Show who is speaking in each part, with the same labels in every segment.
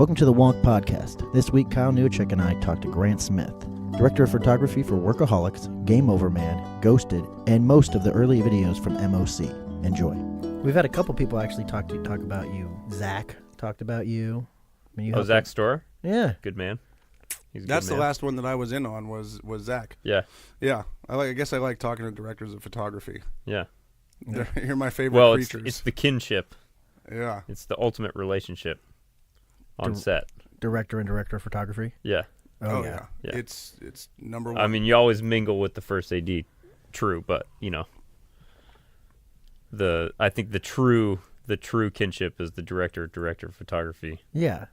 Speaker 1: Welcome to the Wonk Podcast. This week, Kyle Newacheck and I talked to Grant Smith, director of photography for Workaholics, Game Over Man, Ghosted, and most of the early videos from MOC. Enjoy. We've had a couple people actually talk about you. Zach talked about you.
Speaker 2: Zach Storer?
Speaker 1: Yeah.
Speaker 2: Good man. He's a
Speaker 3: That's
Speaker 2: good
Speaker 3: the
Speaker 2: man.
Speaker 3: last one that I was in on was Zach.
Speaker 2: Yeah.
Speaker 3: Yeah. I guess I like talking to directors of photography.
Speaker 2: Yeah.
Speaker 3: You're my favorite creatures.
Speaker 2: It's the kinship.
Speaker 3: Yeah.
Speaker 2: It's the ultimate relationship on set.
Speaker 1: Director of photography?
Speaker 2: Yeah.
Speaker 3: Oh yeah.
Speaker 2: Yeah.
Speaker 3: It's number one.
Speaker 2: I mean, you always mingle with the first AD. True, but, you know, I think the true kinship is the director of photography
Speaker 1: Yeah.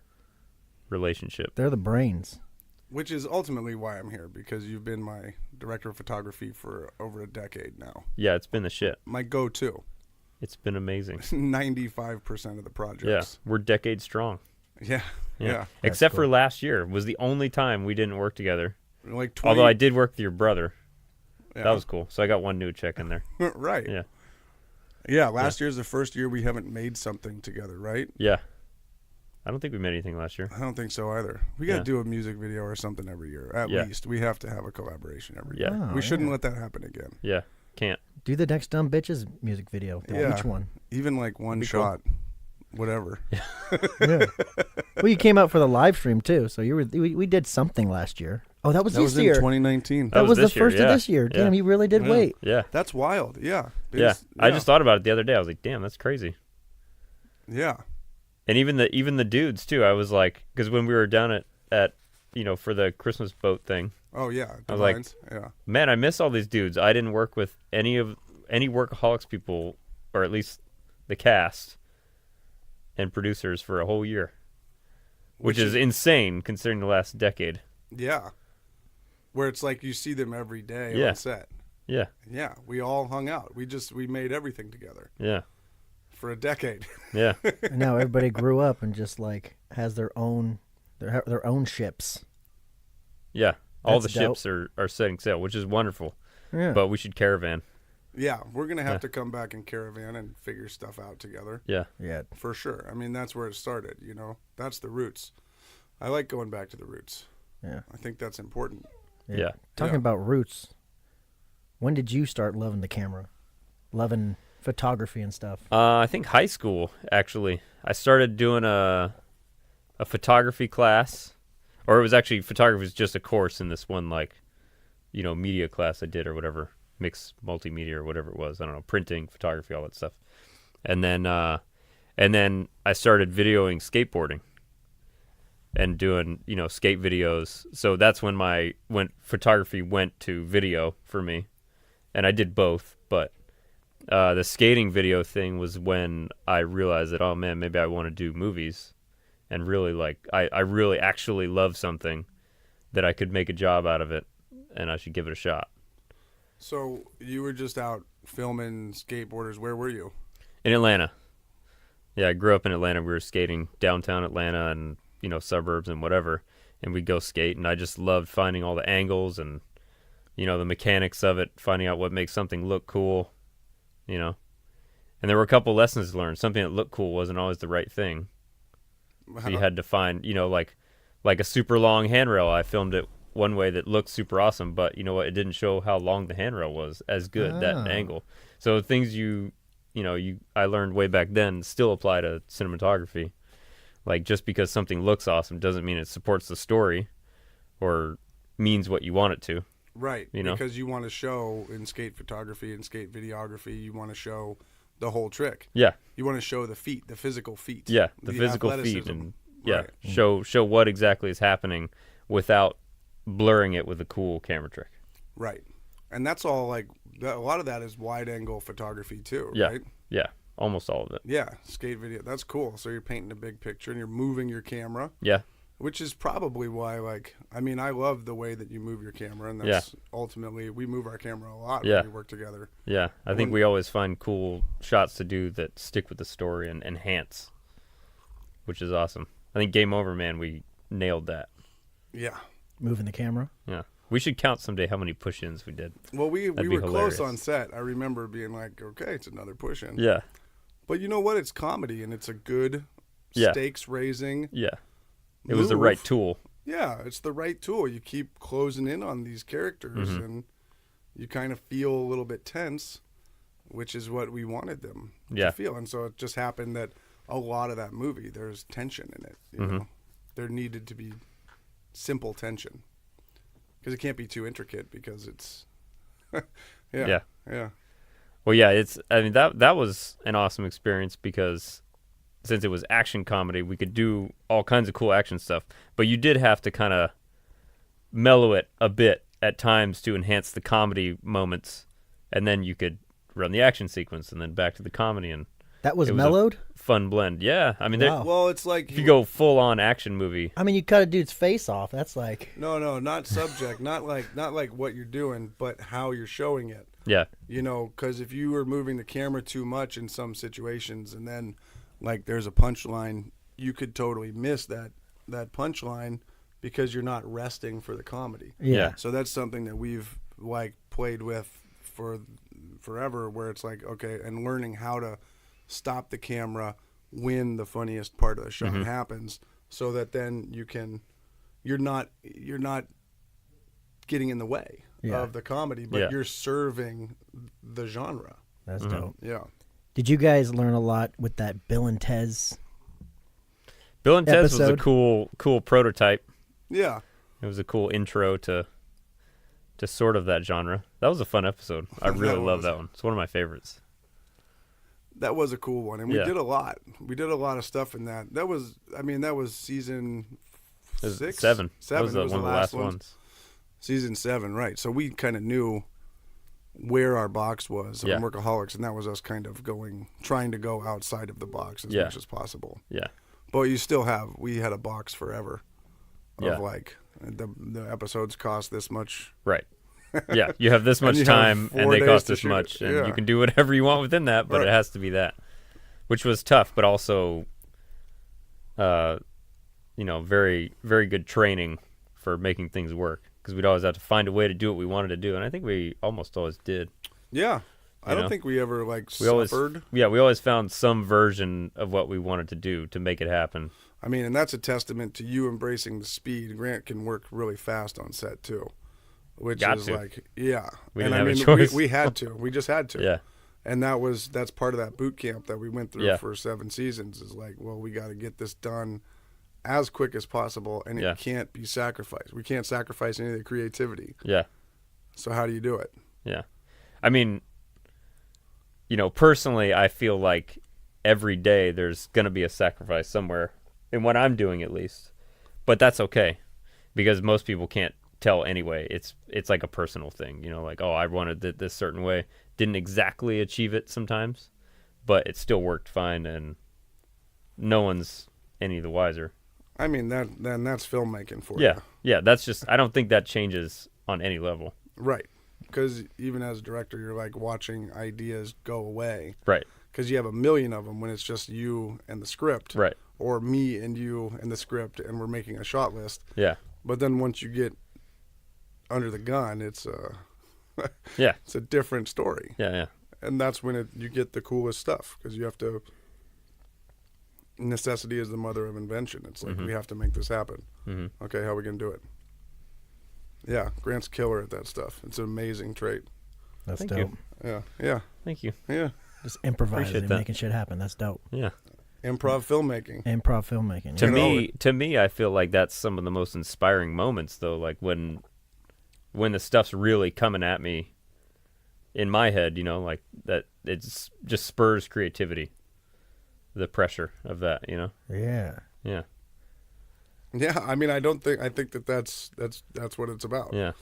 Speaker 2: relationship.
Speaker 1: They're the brains.
Speaker 3: Which is ultimately why I'm here, because you've been my director of photography for over a decade now.
Speaker 2: Yeah, it's been the shit.
Speaker 3: My go-to.
Speaker 2: It's been amazing.
Speaker 3: 95% of the projects.
Speaker 2: Yeah, we're decades strong.
Speaker 3: Yeah. Yeah.
Speaker 2: Except
Speaker 1: cool.
Speaker 2: for last year was the only time we didn't work together.
Speaker 3: Like 20.
Speaker 2: Although I did work with your brother.
Speaker 3: Yeah.
Speaker 2: That was cool. So I got one new check in there.
Speaker 3: Right.
Speaker 2: Yeah.
Speaker 3: Yeah. Last year's the first year we haven't made something together, right?
Speaker 2: Yeah. I don't think we made anything last year.
Speaker 3: I don't think so either. We got to do a music video or something every year. At least we have to have a collaboration every year.
Speaker 1: Oh,
Speaker 3: We shouldn't let that happen again.
Speaker 2: Yeah. Can't.
Speaker 1: Do the Next Dumb Bitches music video.
Speaker 3: Yeah.
Speaker 1: Each one.
Speaker 3: Even like one
Speaker 2: That'd be cool.
Speaker 3: shot, whatever.
Speaker 1: Yeah. Well, you came out for the live stream too, so we did something last year. Oh, that was
Speaker 3: That
Speaker 1: this
Speaker 3: was in
Speaker 1: year.
Speaker 3: 2019.
Speaker 1: That was the
Speaker 2: this year,
Speaker 1: first of
Speaker 2: yeah.
Speaker 1: this year.
Speaker 2: Yeah.
Speaker 1: Damn, you really did
Speaker 3: Yeah.
Speaker 1: wait.
Speaker 2: Yeah.
Speaker 3: That's wild. Yeah.
Speaker 2: Yeah. I just thought about it the other day. I was like, damn, that's crazy.
Speaker 3: Yeah.
Speaker 2: And even the dudes too. I was like, because when we were down at for the Christmas boat thing,
Speaker 3: Oh yeah.
Speaker 2: I was like,
Speaker 3: Divines. Yeah.
Speaker 2: man, I miss all these dudes. I didn't work with any Workaholics people, or at least the cast and producers, for a whole year, which is insane considering the last decade.
Speaker 3: Yeah. Where it's like you see them every day
Speaker 2: Yeah.
Speaker 3: on set.
Speaker 2: Yeah.
Speaker 3: Yeah. We all hung out. We made everything together
Speaker 2: Yeah.
Speaker 3: for a decade.
Speaker 2: Yeah.
Speaker 1: And now everybody grew up and just like has their own ships.
Speaker 2: Yeah. All
Speaker 1: That's
Speaker 2: the ships are setting sail, which is wonderful.
Speaker 1: Yeah.
Speaker 2: But we should caravan.
Speaker 3: Yeah. We're going to have to come back and caravan and figure stuff out together.
Speaker 2: Yeah.
Speaker 1: Yeah.
Speaker 3: For sure. I mean, that's where it started, That's the roots. I like going back to the roots.
Speaker 1: Yeah.
Speaker 3: I think that's important.
Speaker 2: Yeah.
Speaker 1: Talking
Speaker 3: Yeah.
Speaker 1: about roots, when did you start loving the camera? Loving photography and stuff?
Speaker 2: I think high school, actually. I started doing a photography class, or it was actually, photography was just a course in this one, media class I did or whatever, mixed multimedia or whatever it was. I don't know, printing, photography, all that stuff. And then I started videoing skateboarding and doing, skate videos. So that's when photography went to video for me. And I did both, but the skating video thing was when I realized that, oh man, maybe I want to do movies, and really I really actually love something, that I could make a job out of it, and I should give it a shot.
Speaker 3: So you were just out filming skateboarders. Where were you?
Speaker 2: In Atlanta. Yeah, I grew up in Atlanta. We were skating downtown Atlanta and, suburbs and whatever, and we'd go skate, and I just loved finding all the angles and, the mechanics of it, finding out what makes something look cool, And there were a couple lessons learned. Something that looked cool wasn't always the right thing. So you had to find, like a super long handrail. I filmed it one way that looked super awesome, but you know what? It didn't show how long the handrail was as good, that angle. So things I learned way back then still apply to cinematography. Like, just because something looks awesome doesn't mean it supports the story or means what you want it to.
Speaker 3: Right. Because you want to show in skate photography and skate videography, you want to show the whole trick.
Speaker 2: Yeah.
Speaker 3: You want to show the feet, the physical feet.
Speaker 2: Yeah, the physical feet,
Speaker 3: athleticism.
Speaker 2: and
Speaker 3: Right.
Speaker 2: show what exactly is happening without blurring it with a cool camera trick.
Speaker 3: Right. And that's all a lot of that is wide angle photography too,
Speaker 2: Yeah.
Speaker 3: right?
Speaker 2: Yeah, almost all of it.
Speaker 3: Yeah, skate video. That's cool. So you're painting a big picture and you're moving your camera,
Speaker 2: Yeah.
Speaker 3: which is probably why I love the way that you move your camera, and that's ultimately we move our camera a lot
Speaker 2: Yeah.
Speaker 3: when we work together.
Speaker 2: Yeah, I think we always find cool shots to do that stick with the story and enhance, which is awesome. I think Game Over Man, we nailed that.
Speaker 3: Yeah.
Speaker 1: Moving the camera?
Speaker 2: Yeah. We should count someday how many push-ins we did.
Speaker 3: Well, we
Speaker 2: That'd
Speaker 3: were
Speaker 2: be
Speaker 3: close
Speaker 2: hilarious.
Speaker 3: on set. I remember being like, okay, it's another push-in.
Speaker 2: Yeah.
Speaker 3: But you know what? It's comedy, and it's a good
Speaker 2: Yeah.
Speaker 3: stakes raising.
Speaker 2: Yeah. It was the right tool.
Speaker 3: Yeah, it's the right tool. You keep closing in on these characters, and you kind of feel a little bit tense, which is what we wanted them to feel. And so it just happened that a lot of that movie, there's tension in it. You know, there needed to be simple tension because it can't be too intricate because it's yeah.
Speaker 2: Well, yeah, I mean that was an awesome experience because since it was action comedy, we could do all kinds of cool action stuff, but you did have to kind of mellow it a bit at times to enhance the comedy moments, and then you could run the action sequence and then back to the comedy, and
Speaker 1: that was mellowed?
Speaker 2: Fun blend. Yeah, I mean,
Speaker 1: wow.
Speaker 3: Well, it's like
Speaker 2: if you go full on action movie.
Speaker 1: I mean, you cut a dude's face off. That's like
Speaker 3: no, not subject, not like what you're doing, but how you're showing it.
Speaker 2: Yeah,
Speaker 3: you know, because if you were moving the camera too much in some situations, and then like there's a punchline, you could totally miss that punchline because you're not resting for the comedy.
Speaker 1: Yeah.
Speaker 3: So that's something that we've like played with for forever, where it's like, okay, and learning how to stop the camera when the funniest part of the shot happens, so that then you're not getting in the way of the comedy, but you're serving the genre.
Speaker 1: That's dope.
Speaker 3: Yeah.
Speaker 1: Did you guys learn a lot with that Bill and Tez?
Speaker 2: Bill and Tez
Speaker 1: episode?
Speaker 2: Was a cool prototype.
Speaker 3: Yeah.
Speaker 2: It was a cool intro to sort of that genre. That was a fun episode. I really love that one. It's one of my favorites.
Speaker 3: That was a cool one, and we did a lot. We did a lot of stuff in that. That was season 6?
Speaker 2: 7.
Speaker 3: Seven.
Speaker 2: That was one of the last ones.
Speaker 3: Season 7, right. So we kind of knew where our box was on Workaholics, and that was us kind of trying to go outside of the box as much as possible.
Speaker 2: Yeah.
Speaker 3: But we had a box forever of like the episodes cost this much.
Speaker 2: Right. Yeah, you have this much time and they cost this much, and you can do whatever you want within that, but it has to be that, which was tough, but also, very, very good training for making things work, because we'd always have to find a way to do what we wanted to do, and I think we almost always did.
Speaker 3: Yeah. I don't think we ever suffered.
Speaker 2: We always found some version of what we wanted to do to make it happen.
Speaker 3: I mean, and that's a testament to you embracing the speed. Grant can work really fast on set too, which is like, yeah.
Speaker 2: We didn't have a choice.
Speaker 3: We had to. We just had to.
Speaker 2: Yeah.
Speaker 3: And that's part of that boot camp that we went through for 7 seasons. Is like, well, we got to get this done as quick as possible, and it can't be sacrificed. We can't sacrifice any of the creativity.
Speaker 2: Yeah.
Speaker 3: So how do you do it?
Speaker 2: Yeah. I mean, personally, I feel like every day there's going to be a sacrifice somewhere, in what I'm doing at least. But that's okay, because most people can't tell anyway. It's like a personal thing, like, oh, I wanted it this certain way. Didn't exactly achieve it sometimes, but it still worked fine, and no one's any the wiser.
Speaker 3: I mean, that's filmmaking for you.
Speaker 2: Yeah, that's just, I don't think that changes on any level.
Speaker 3: Right. Because even as a director, you're like watching ideas go away.
Speaker 2: Right.
Speaker 3: Because you have a million of them when it's just you and the script.
Speaker 2: Right.
Speaker 3: Or me and you and the script, and we're making a shot list.
Speaker 2: Yeah.
Speaker 3: But then once you get under the gun, it's it's a different story.
Speaker 2: Yeah.
Speaker 3: And that's when you get the coolest stuff, because you have to. Necessity is the mother of invention. It's like, we have to make this happen. Mm-hmm. Okay, how are we gonna do it? Yeah, Grant's killer at that stuff. It's an amazing trait.
Speaker 1: That's
Speaker 2: Thank
Speaker 1: dope.
Speaker 2: You.
Speaker 3: Yeah.
Speaker 2: Thank you.
Speaker 3: Yeah.
Speaker 1: Just improvising and making shit happen. That's dope.
Speaker 2: Yeah.
Speaker 3: Improv filmmaking.
Speaker 2: To me, I feel like that's some of the most inspiring moments, though. Like when the stuff's really coming at me in my head, like that, it's just spurs creativity. The pressure of that,
Speaker 1: Yeah.
Speaker 2: Yeah.
Speaker 3: Yeah, I mean, I think that's what it's about.
Speaker 2: Yeah.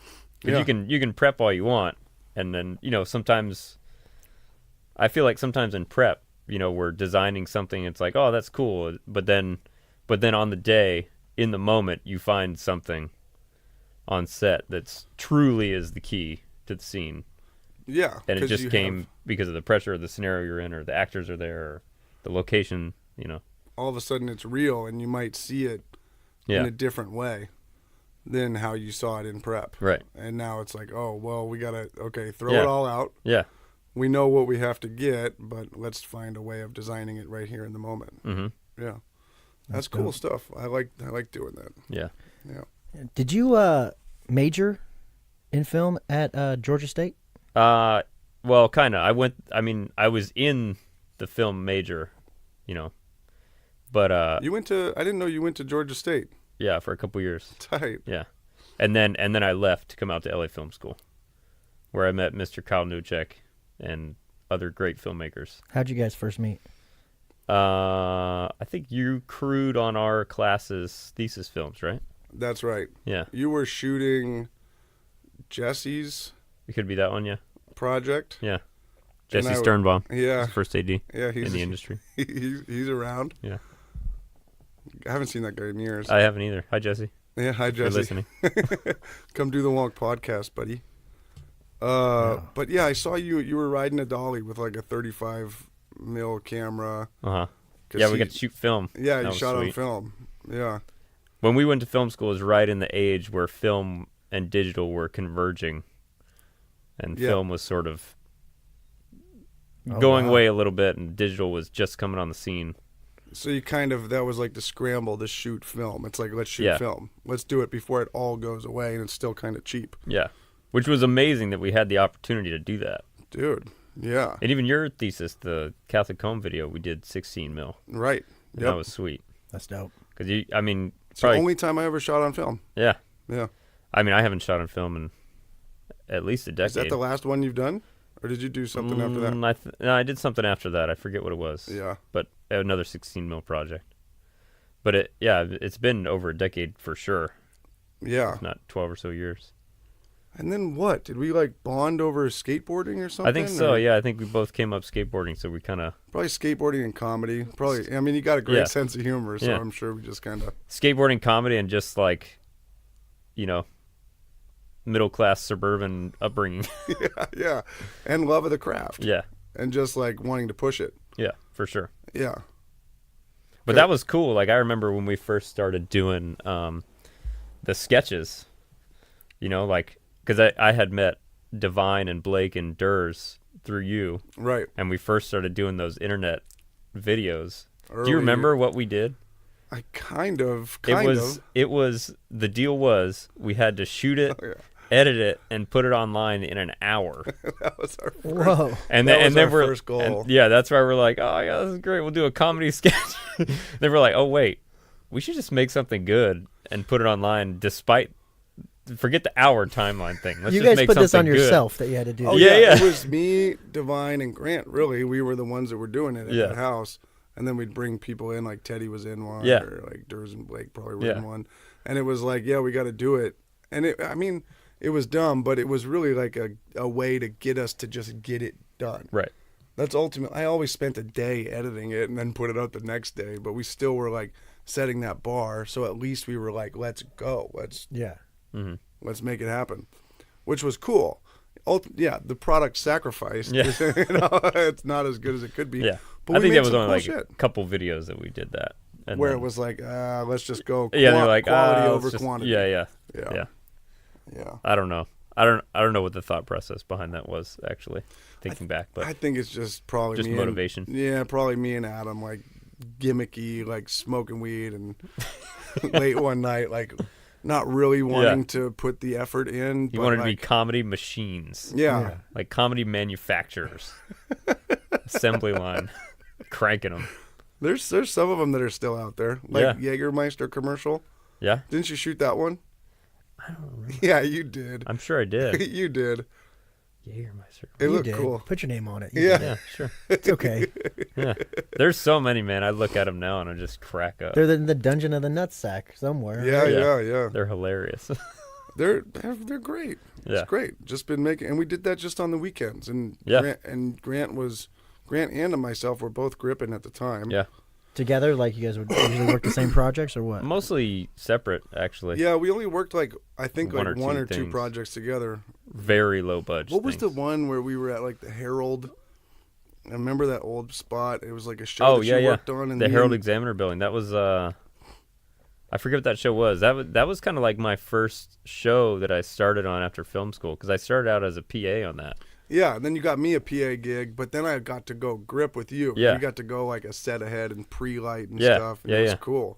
Speaker 2: You can prep all you want, and then, sometimes I feel like sometimes in prep, we're designing something, it's like, oh, that's cool, but then on the day, in the moment, you find something on set that's truly is the key to the scene.
Speaker 3: Yeah.
Speaker 2: And it just came because of the pressure of the scenario you're in, or the actors are there, or the location,
Speaker 3: all of a sudden it's real, and you might see it in a different way than how you saw it in prep.
Speaker 2: Right.
Speaker 3: And now it's like, oh, well, we got to, throw it all out.
Speaker 2: Yeah.
Speaker 3: We know what we have to get, but let's find a way of designing it right here in the moment.
Speaker 2: Mm-hmm.
Speaker 3: Yeah. That's cool stuff. I like doing that.
Speaker 2: Yeah.
Speaker 3: Yeah.
Speaker 1: Did you major in film at Georgia State?
Speaker 2: Well, kind of. I was in the film major, but
Speaker 3: I didn't know you went to Georgia State.
Speaker 2: yeah, for a couple years.
Speaker 3: Tight.
Speaker 2: Yeah. And then I left to come out to LA Film School, where I met Mr. Kyle Newacheck and other great filmmakers.
Speaker 1: How'd you guys first meet?
Speaker 2: I think you crewed on our class's thesis films, right?
Speaker 3: That's right.
Speaker 2: Yeah.
Speaker 3: You were shooting Jesse's
Speaker 2: It could be that one, yeah.
Speaker 3: project.
Speaker 2: Yeah.
Speaker 3: And
Speaker 2: Jesse Sternbaum.
Speaker 3: Yeah.
Speaker 2: His first AD
Speaker 3: Yeah,
Speaker 2: in the industry.
Speaker 3: He's around.
Speaker 2: Yeah.
Speaker 3: I haven't seen that guy in years.
Speaker 2: I haven't either. Hi, Jesse.
Speaker 3: Yeah, hi
Speaker 2: You're
Speaker 3: Jesse.
Speaker 2: listening.
Speaker 3: Come do the Wonk podcast, buddy. But yeah, I saw you were riding a dolly with like a 35 mil camera.
Speaker 2: Uh-huh. Yeah, we got to shoot film.
Speaker 3: Yeah,
Speaker 2: That
Speaker 3: you
Speaker 2: was
Speaker 3: shot on
Speaker 2: sweet.
Speaker 3: film. Yeah.
Speaker 2: When we went to film school, it was right in the age where film and digital were converging, and
Speaker 3: Yeah.
Speaker 2: film was sort of
Speaker 1: Oh,
Speaker 2: going
Speaker 1: wow.
Speaker 2: away a little bit, and digital was just coming on the scene.
Speaker 3: So that was like the scramble to shoot film. It's like, let's shoot
Speaker 2: Yeah.
Speaker 3: film. Let's do it before it all goes away and it's still kind of cheap.
Speaker 2: Yeah, which was amazing that we had the opportunity to do that.
Speaker 3: Dude, yeah.
Speaker 2: And even your thesis, the Catholic Home video, we did 16 mil.
Speaker 3: Right.
Speaker 2: And
Speaker 3: Yep.
Speaker 2: that was sweet.
Speaker 1: That's dope.
Speaker 2: Because
Speaker 3: It's
Speaker 2: probably,
Speaker 3: the only time I ever shot on film.
Speaker 2: yeah.
Speaker 3: Yeah.
Speaker 2: I haven't shot on film in at least a decade.
Speaker 3: Is that the last one you've done? Or did you do something after that?
Speaker 2: No, I did something after that. I forget what it was.
Speaker 3: Yeah.
Speaker 2: But another 16 mil project. But it's been over a decade for sure.
Speaker 3: Yeah.
Speaker 2: If not 12 or so years.
Speaker 3: And then what? Did we like bond over skateboarding or something?
Speaker 2: I think so.
Speaker 3: Or
Speaker 2: Yeah, I think we both came up skateboarding, so we kind of
Speaker 3: Probably skateboarding and comedy. Probably. I mean, you got a great
Speaker 2: Yeah.
Speaker 3: sense of humor, so
Speaker 2: Yeah.
Speaker 3: I'm sure we just kind of.
Speaker 2: skateboarding, comedy, and just like, middle class suburban upbringing.
Speaker 3: Yeah. And love of the craft.
Speaker 2: Yeah,
Speaker 3: And just like wanting to push it.
Speaker 2: yeah, for sure.
Speaker 3: Yeah.
Speaker 2: But that was cool. Like, I remember when we first started doing the sketches, because I had met Divine and Blake and Durs through you,
Speaker 3: Right.
Speaker 2: and we first started doing those internet videos. Do
Speaker 3: Early-
Speaker 2: you remember what we did?
Speaker 3: I kind of.
Speaker 2: The deal was we had to shoot it,
Speaker 3: Oh, yeah.
Speaker 2: edit it, and put it online in an hour.
Speaker 3: That was our first.
Speaker 1: Whoa.
Speaker 2: And
Speaker 3: That
Speaker 2: then,
Speaker 3: was
Speaker 2: and then
Speaker 3: our
Speaker 2: we're
Speaker 3: first goal.
Speaker 2: and yeah, that's why we're like, oh yeah, this is great. We'll do a comedy sketch. Then we're like, oh wait, we should just make something good and put it online. Forget the hour timeline thing. Let's
Speaker 1: You
Speaker 2: just
Speaker 1: guys
Speaker 2: make
Speaker 1: put this on
Speaker 2: something good.
Speaker 1: yourself that you had to do.
Speaker 3: Oh,
Speaker 2: Yeah,
Speaker 3: yeah,
Speaker 2: yeah.
Speaker 3: It was me, Divine, and Grant. Really, we were the ones that were doing it at
Speaker 2: Yeah.
Speaker 3: the house. And then we'd bring people in, like Teddy was in one,
Speaker 2: Yeah.
Speaker 3: or like Durs and Blake probably were
Speaker 2: Yeah.
Speaker 3: in one. And it was like, yeah, we got to do it. And it was dumb, but it was really like a way to get us to just get it done.
Speaker 2: Right.
Speaker 3: That's ultimate. I always spent a day editing it and then put it out the next day, but we still were like setting that bar. So at least we were like, let's go. Let's make it happen, which was cool. The product sacrificed.
Speaker 2: Yeah.
Speaker 3: It's not as good as it could be.
Speaker 2: Yeah.
Speaker 3: But
Speaker 2: I
Speaker 3: we
Speaker 2: think
Speaker 3: made
Speaker 2: that was
Speaker 3: some
Speaker 2: only
Speaker 3: cool
Speaker 2: like
Speaker 3: shit.
Speaker 2: a couple videos that we did that. And
Speaker 3: Where
Speaker 2: then-
Speaker 3: it was like, let's just go.
Speaker 2: yeah, they're like
Speaker 3: quality
Speaker 2: let's
Speaker 3: over
Speaker 2: just-
Speaker 3: quantity.
Speaker 2: Yeah.
Speaker 3: Yeah.
Speaker 2: I don't know. I don't know what the thought process behind that was actually. Thinking back, but
Speaker 3: I think it's just probably
Speaker 2: just
Speaker 3: me
Speaker 2: motivation.
Speaker 3: Probably me and Adam, like gimmicky, like smoking weed and late one night, like not really wanting to put the effort in.
Speaker 2: You
Speaker 3: but
Speaker 2: wanted to be
Speaker 3: like,
Speaker 2: comedy machines.
Speaker 3: Yeah.
Speaker 2: Like comedy manufacturers. Assembly line. Cranking them.
Speaker 3: There's some of them that are still out there, like Jägermeister commercial.
Speaker 2: Yeah?
Speaker 3: Didn't you shoot that one?
Speaker 2: I don't remember.
Speaker 3: Yeah, you did.
Speaker 2: I'm sure I did.
Speaker 3: You did.
Speaker 2: Jägermeister.
Speaker 3: It
Speaker 1: You
Speaker 3: looked
Speaker 1: did.
Speaker 3: cool.
Speaker 1: Put your name on it. You
Speaker 3: Yeah.
Speaker 1: did.
Speaker 2: Yeah, sure.
Speaker 1: It's okay.
Speaker 2: Yeah. There's so many, man. I look at them now and I just crack up.
Speaker 1: They're in the dungeon of the nutsack somewhere.
Speaker 3: Yeah.
Speaker 2: They're hilarious.
Speaker 3: They're great.
Speaker 2: Yeah.
Speaker 3: It's great. Just been making, and we did that just on the weekends. And
Speaker 2: Yeah.
Speaker 3: Grant and myself were both gripping at the time.
Speaker 2: Yeah.
Speaker 1: Together, like you guys would usually work the same projects or what?
Speaker 2: Mostly separate, actually.
Speaker 3: Yeah, we only worked like I think
Speaker 2: One
Speaker 3: like
Speaker 2: or
Speaker 3: one
Speaker 2: two
Speaker 3: or two
Speaker 2: things.
Speaker 3: projects together.
Speaker 2: Very low budget.
Speaker 3: What was the
Speaker 2: things.
Speaker 3: one where we were at like the Herald? I remember that old spot. It was like a show
Speaker 2: Oh,
Speaker 3: that
Speaker 2: yeah,
Speaker 3: you
Speaker 2: yeah.
Speaker 3: worked on. And
Speaker 2: The
Speaker 3: me
Speaker 2: Herald
Speaker 3: and-
Speaker 2: Examiner building. That was I forget what that show was. That was kind of like my first show that I started on after film school because I started out as a PA on that.
Speaker 3: Yeah, and then you got me a PA gig, but then I got to go grip with you.
Speaker 2: Yeah.
Speaker 3: We got to go like a set ahead and pre-light and
Speaker 2: Yeah.
Speaker 3: stuff. And
Speaker 2: Yeah,
Speaker 3: it was
Speaker 2: yeah.
Speaker 3: cool.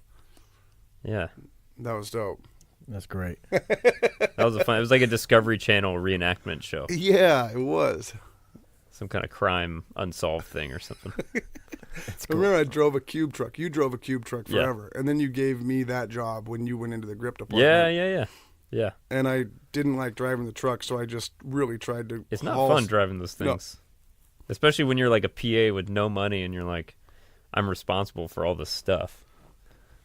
Speaker 2: Yeah.
Speaker 3: That was dope.
Speaker 1: That's great.
Speaker 2: That was a fun. It was like a Discovery Channel reenactment show.
Speaker 3: Yeah, it was.
Speaker 2: Some kind of crime unsolved thing or something.
Speaker 3: Remember, I drove a cube truck. You drove a cube truck
Speaker 2: Yeah.
Speaker 3: forever, and then you gave me that job when you went into the grip department.
Speaker 2: Yeah.
Speaker 3: And I didn't like driving the truck, so I just really tried to.
Speaker 2: It's not fun driving those things, especially when you're like a PA with no money and you're like, I'm responsible for all this stuff.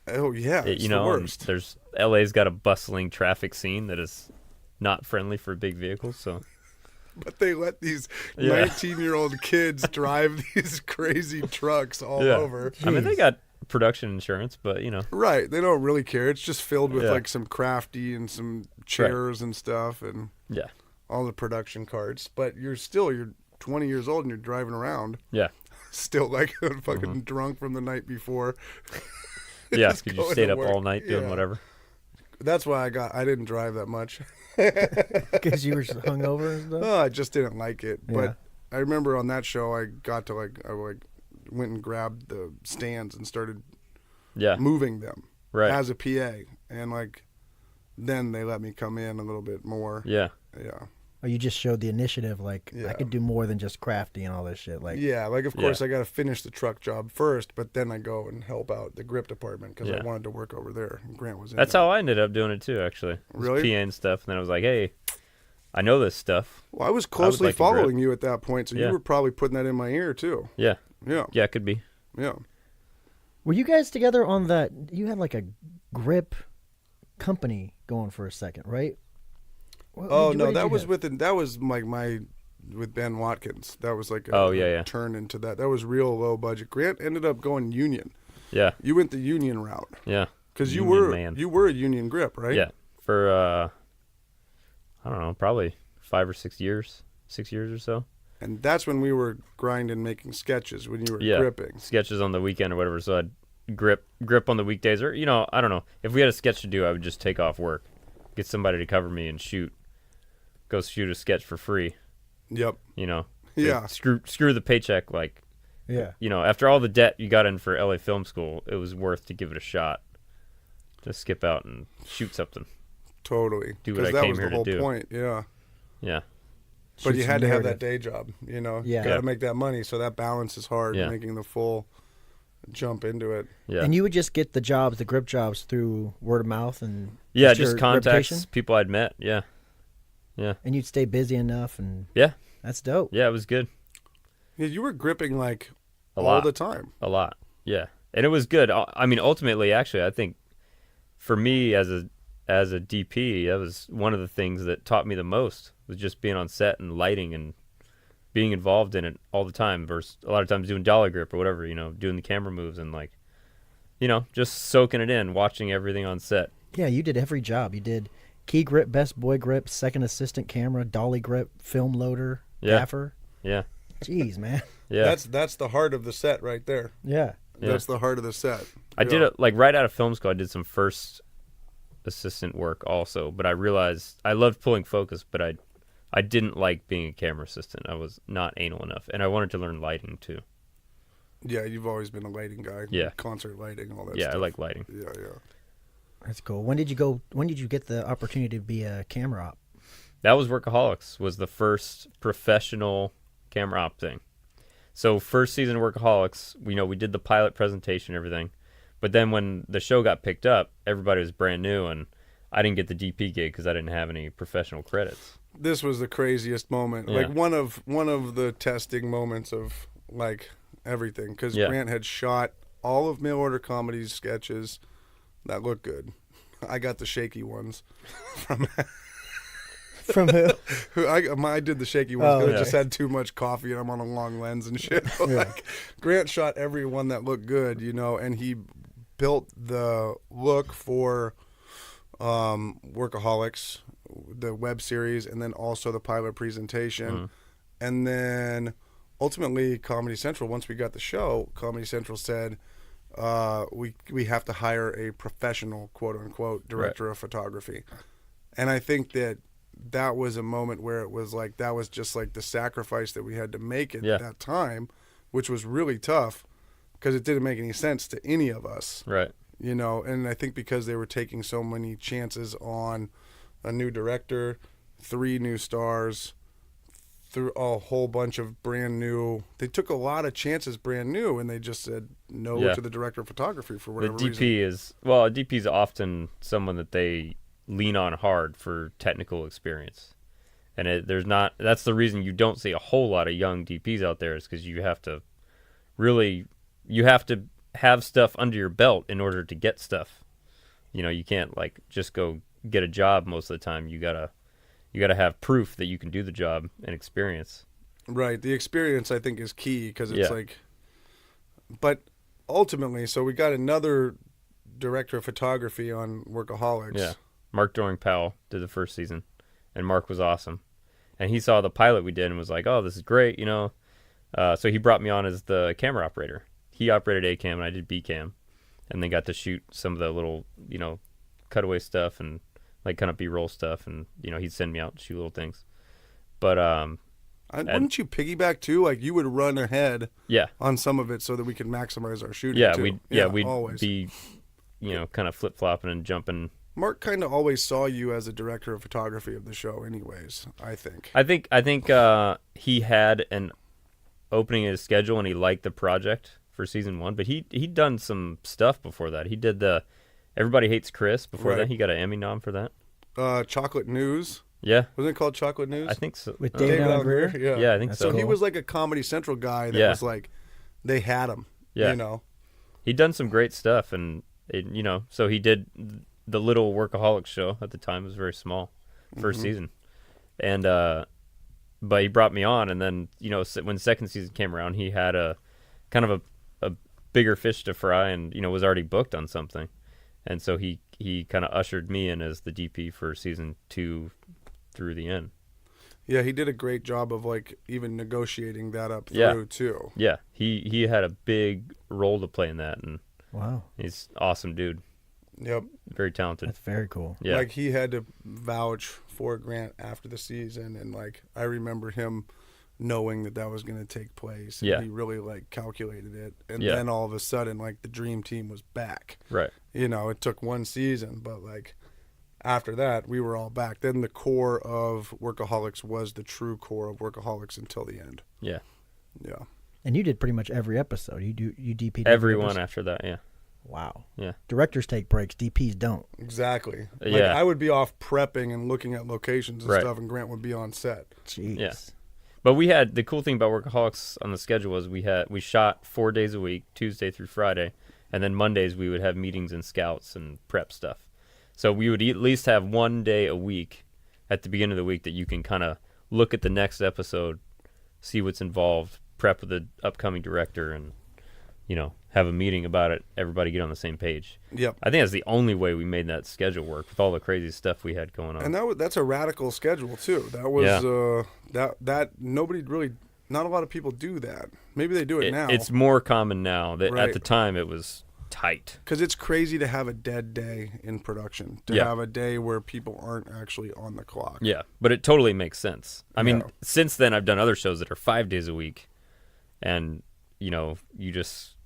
Speaker 3: Oh yeah, it's the
Speaker 2: and
Speaker 3: worst.
Speaker 2: there's LA's got a bustling traffic scene that is not friendly for big vehicles, so.
Speaker 3: But they let these
Speaker 2: Yeah.
Speaker 3: 19-year-old kids drive these crazy trucks all over.
Speaker 2: I mean, they got production insurance, but
Speaker 3: Right, they don't really care. It's just filled with
Speaker 2: Yeah.
Speaker 3: like some crafty and some chairs and stuff and
Speaker 2: yeah,
Speaker 3: all the production carts. But you're 20 years old and you're driving around
Speaker 2: yeah,
Speaker 3: still like fucking drunk from the night before.
Speaker 2: yeah.
Speaker 3: Just
Speaker 2: Because you
Speaker 3: going
Speaker 2: stayed
Speaker 3: to
Speaker 2: up
Speaker 3: work.
Speaker 2: all night doing
Speaker 3: Yeah.
Speaker 2: whatever.
Speaker 3: That's why I didn't drive that much.
Speaker 1: Because you were hungover and stuff?
Speaker 3: Oh, I just didn't like it.
Speaker 1: Yeah.
Speaker 3: But I remember on that show, I got to I went and grabbed the stands and started
Speaker 2: Yeah,
Speaker 3: moving them
Speaker 2: right.
Speaker 3: as a PA, and then they let me come in a little bit more.
Speaker 2: Yeah,
Speaker 3: Yeah.
Speaker 1: Or you just showed the initiative, like, I
Speaker 3: Yeah.
Speaker 1: could do more than just crafty and all this shit. Like,
Speaker 3: Yeah, of course
Speaker 2: Yeah.
Speaker 3: I got to finish the truck job first, but then I go and help out the grip department because
Speaker 2: Yeah.
Speaker 3: I wanted to work over there. And Grant was in
Speaker 2: that's
Speaker 3: there.
Speaker 2: how I ended up doing it too. Actually, was
Speaker 3: Really?
Speaker 2: PA and stuff, and then I was like, hey, I know this stuff.
Speaker 3: Well, I was closely
Speaker 2: like to grip.
Speaker 3: following you at that point, so
Speaker 2: Yeah.
Speaker 3: you were probably putting that in my ear too.
Speaker 2: Yeah,
Speaker 3: Yeah,
Speaker 2: yeah, it could be.
Speaker 3: yeah.
Speaker 1: were you guys together on that? You had like a grip company going for a second, right?
Speaker 3: Oh no, that was with Ben Watkins. That was like a turn into that. That was real low budget. Grant ended up going union.
Speaker 2: Yeah,
Speaker 3: You went the union route
Speaker 2: yeah,
Speaker 3: because you
Speaker 2: Union
Speaker 3: were
Speaker 2: man.
Speaker 3: you were a union grip, right?
Speaker 2: yeah. For I don't know, probably 5 or 6 years, 6 years or so.
Speaker 3: And that's when we were grinding, making sketches when you were
Speaker 2: Yeah,
Speaker 3: gripping.
Speaker 2: sketches on the weekend or whatever. So I'd grip on the weekdays, or I don't know. If we had a sketch to do, I would just take off work, get somebody to cover me and go shoot a sketch for free.
Speaker 3: Yep. Yeah.
Speaker 2: Screw the paycheck. Like,
Speaker 1: Yeah.
Speaker 2: after all the debt you got in for LA Film School, it was worth to give it a shot. Just skip out and shoot something.
Speaker 3: Totally.
Speaker 2: Do what I
Speaker 3: that
Speaker 2: came
Speaker 3: was
Speaker 2: here
Speaker 3: the
Speaker 2: to
Speaker 3: whole
Speaker 2: do.
Speaker 3: point. Yeah.
Speaker 2: Yeah,
Speaker 3: But
Speaker 1: Shoot
Speaker 3: you
Speaker 1: some
Speaker 3: had to have that
Speaker 1: narrative.
Speaker 3: day job.
Speaker 1: Yeah.
Speaker 3: Got
Speaker 2: Yeah.
Speaker 3: to make that money, so that balance is hard.
Speaker 2: Yeah.
Speaker 3: Making the full jump into it.
Speaker 2: yeah,
Speaker 1: And you would just get the grip jobs through word of mouth and
Speaker 2: just
Speaker 1: your
Speaker 2: contacts,
Speaker 1: reputation?
Speaker 2: people I'd met. Yeah,
Speaker 1: And you'd stay busy enough, and
Speaker 2: yeah,
Speaker 1: that's dope.
Speaker 2: yeah. It was good.
Speaker 3: Yeah, you were gripping like
Speaker 2: A
Speaker 3: all
Speaker 2: lot.
Speaker 3: the time.
Speaker 2: A lot, yeah, and it was good. I mean, ultimately, actually, I think for me as a DP, that was one of the things that taught me the most, was just being on set and lighting and being involved in it all the time. Versus a lot of times doing dolly grip or whatever, doing the camera moves and just soaking it in, watching everything on set.
Speaker 1: Yeah, you did every job. You did key grip, best boy grip, second assistant camera, dolly grip, film loader,
Speaker 2: Yeah.
Speaker 1: gaffer.
Speaker 2: Yeah,
Speaker 1: Jeez, man.
Speaker 2: yeah.
Speaker 3: That's the heart of the set right there.
Speaker 1: Yeah.
Speaker 2: Yeah.
Speaker 3: That's the heart of the set.
Speaker 2: I did it right out of film school. I did some first assistant work also, but I realized I loved pulling focus, but I didn't like being a camera assistant. I was not anal enough, and I wanted to learn lighting too.
Speaker 3: Yeah, you've always been a lighting guy.
Speaker 2: Yeah.
Speaker 3: Concert lighting, all that
Speaker 2: Yeah,
Speaker 3: stuff.
Speaker 2: I like lighting.
Speaker 3: Yeah, yeah.
Speaker 1: That's cool. When did you get the opportunity to be a camera op?
Speaker 2: That was Workaholics, was the first professional camera op thing. So first season of Workaholics, we did the pilot presentation and everything. But then when the show got picked up, everybody was brand new, and I didn't get the DP gig because I didn't have any professional credits.
Speaker 3: This was the craziest moment.
Speaker 2: Yeah.
Speaker 3: Like one of the testing moments of like everything, because
Speaker 2: Yeah.
Speaker 3: Grant had shot all of Mail Order Comedy's sketches that looked good. I got the shaky ones from
Speaker 1: From who?
Speaker 3: I did the shaky ones because
Speaker 1: Oh,
Speaker 3: I just
Speaker 2: yeah.
Speaker 3: had too much coffee and I'm on a long lens and shit. Like, Grant shot every one that looked good, and he built the look for Workaholics, the web series, and then also the pilot presentation. And then ultimately Comedy Central, once we got the show, Comedy Central said, we have to hire a professional, quote unquote, director of photography. And I think that that was a moment where it was like that was just like the sacrifice that we had to make at
Speaker 2: Yeah.
Speaker 3: that time, which was really tough because it didn't make any sense to any of us.
Speaker 2: Right.
Speaker 3: You know, and I think because they were taking so many chances on a new director, 3 new stars, through a whole bunch of brand new. They took a lot of chances brand new, and they just said no
Speaker 2: Yeah.
Speaker 3: to the director of photography for
Speaker 2: The
Speaker 3: whatever
Speaker 2: DP
Speaker 3: reason.
Speaker 2: a DP is often someone that they lean on hard for technical experience. And that's the reason you don't see a whole lot of young DPs out there, is because you have to have stuff under your belt in order to get stuff. You know, you can't like just go get a job most of the time. You gotta have proof that you can do the job and experience.
Speaker 3: Right. The experience, I think, is key because it's
Speaker 2: Yeah.
Speaker 3: like, but ultimately, so we got another director of photography on Workaholics.
Speaker 2: Yeah. Mark Doring-Powell did the first season, and Mark was awesome. And he saw the pilot we did and was like, "Oh, this is great," you know. So he brought me on as the camera operator. He operated A cam and I did B cam, and then got to shoot some of the little, you know, cutaway stuff and like kind of B-roll stuff, and you know, he'd send me out to shoot little things. But
Speaker 3: Wouldn't you piggyback too? Like you would run ahead
Speaker 2: yeah,
Speaker 3: on some of it so that we could maximize our shooting.
Speaker 2: yeah,
Speaker 3: too.
Speaker 2: we'd
Speaker 3: always.
Speaker 2: be, you know, kind of flip flopping and jumping.
Speaker 3: Mark kind of always saw you as a director of photography of the show, anyways. I think.
Speaker 2: I think he had an opening in his schedule and he liked the project for season 1, but he'd done some stuff before that. He did the Everybody Hates Chris before
Speaker 3: Right.
Speaker 2: that. He got an Emmy nom for that.
Speaker 3: Chocolate News.
Speaker 2: Yeah,
Speaker 3: Wasn't it called Chocolate News?
Speaker 2: I think so.
Speaker 1: With
Speaker 3: David
Speaker 1: David
Speaker 3: Allen
Speaker 1: Allen Greer?
Speaker 3: Greer,
Speaker 2: Yeah, I think
Speaker 1: That's
Speaker 2: so.
Speaker 3: So he
Speaker 1: cool.
Speaker 3: was like a Comedy Central guy that
Speaker 2: Yeah.
Speaker 3: was like, they had him.
Speaker 2: Yeah.
Speaker 3: You know.
Speaker 2: He'd done some great stuff, and you know, so he did the little Workaholics show at the time. It was very small, first season, and but he brought me on, and then you know, when second season came around, he had a kind of a bigger fish to fry, and you know, was already booked on something, and so he kind of ushered me in as the DP for season 2 through the end.
Speaker 3: Yeah, he did a great job of like even negotiating that up through
Speaker 2: Yeah.
Speaker 3: too.
Speaker 2: Yeah, he had a big role to play in that, and
Speaker 1: Wow.
Speaker 2: he's an awesome dude,
Speaker 3: Yep.
Speaker 2: very talented.
Speaker 1: That's very cool.
Speaker 2: Yeah,
Speaker 3: Like he had to vouch for Grant after the season, and like I remember him knowing that was going to take place. And
Speaker 2: Yeah.
Speaker 3: he really like calculated it, and
Speaker 2: Yeah.
Speaker 3: then all of a sudden, like the dream team was back.
Speaker 2: right.
Speaker 3: You know, it took one season, but like after that, we were all back. Then the core of Workaholics was the true core of Workaholics until the end.
Speaker 2: Yeah.
Speaker 3: Yeah.
Speaker 1: And you did pretty much every episode. You DP'd every
Speaker 2: Everyone
Speaker 1: episode?
Speaker 2: after that, yeah.
Speaker 1: Wow.
Speaker 2: Yeah.
Speaker 1: Directors take breaks. DPs don't.
Speaker 3: Exactly. Like
Speaker 2: Yeah.
Speaker 3: I would be off prepping and looking at locations and
Speaker 2: Right.
Speaker 3: stuff, and Grant would be on set.
Speaker 1: Jeez.
Speaker 2: Yeah. But we had, the cool thing about Workaholics on the schedule was we shot 4 days a week, Tuesday through Friday, and then Mondays we would have meetings and scouts and prep stuff. So we would at least have 1 day a week at the beginning of the week that you can kind of look at the next episode, see what's involved, prep with the upcoming director, and, you know, have a meeting about it, everybody get on the same page.
Speaker 3: Yep.
Speaker 2: I think that's the only way we made that schedule work with all the crazy stuff we had going on.
Speaker 3: And that's a radical schedule too. That was that nobody really, not a lot of people do that. Maybe they do it now.
Speaker 2: It's more common now. That
Speaker 3: Right.
Speaker 2: At the time it was tight.
Speaker 3: Because it's crazy to have a dead day in production. To
Speaker 2: Yeah.
Speaker 3: have a day where people aren't actually on the clock.
Speaker 2: Yeah, but it totally makes sense. I mean,
Speaker 3: Yeah.
Speaker 2: since then I've done other shows that are 5 days a week, and you know, you just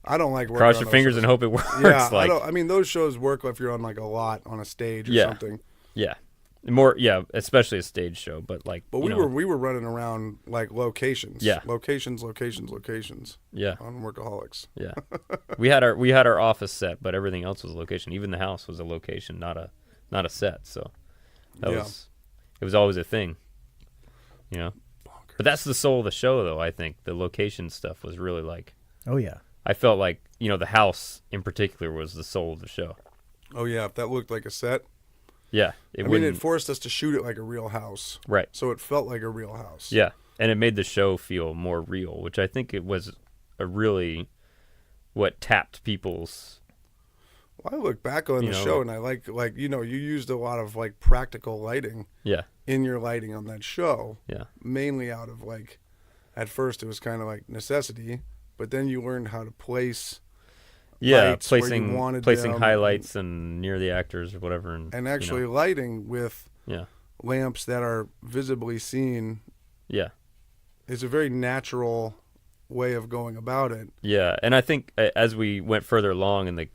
Speaker 3: I don't like working
Speaker 2: cross
Speaker 3: on
Speaker 2: your
Speaker 3: those
Speaker 2: fingers
Speaker 3: shows.
Speaker 2: and hope it works.
Speaker 3: Yeah,
Speaker 2: like,
Speaker 3: I mean, those shows work if you're on like a lot on a stage or
Speaker 2: Yeah.
Speaker 3: something.
Speaker 2: yeah, more, yeah, especially a stage show. But like,
Speaker 3: But we were running around like locations.
Speaker 2: Yeah.
Speaker 3: Locations
Speaker 2: yeah,
Speaker 3: on Workaholics.
Speaker 2: yeah. we had our office set, but everything else was a location. Even the house was a location, not a set. So that
Speaker 3: Yeah.
Speaker 2: it was always a thing, you know. But that's the soul of the show, though. I think the location stuff was really like,
Speaker 1: Oh, yeah.
Speaker 2: I felt like, you know, the house in particular was the soul of the show.
Speaker 3: Oh yeah, if that looked like a set.
Speaker 2: Yeah,
Speaker 3: I mean, it forced us to shoot it like a real house.
Speaker 2: right.
Speaker 3: So it felt like a real house.
Speaker 2: Yeah, and it made the show feel more real, which I think it was a really what tapped people's.
Speaker 3: Well, I look back on
Speaker 2: You
Speaker 3: the
Speaker 2: know,
Speaker 3: show and I like you know, you used a lot of like practical lighting
Speaker 2: Yeah,
Speaker 3: in your lighting on that show.
Speaker 2: yeah,
Speaker 3: Mainly out of like, at first it was kind of like necessity, but then you learned how to place
Speaker 2: yeah.
Speaker 3: lights where you wanted
Speaker 2: placing
Speaker 3: them,
Speaker 2: highlights and near the actors or whatever, and
Speaker 3: and
Speaker 2: you
Speaker 3: actually
Speaker 2: know.
Speaker 3: lighting with
Speaker 2: Yeah.
Speaker 3: lamps that are visibly seen.
Speaker 2: Yeah.
Speaker 3: It's a very natural way of going about it.
Speaker 2: Yeah, and I think as we went further along, and the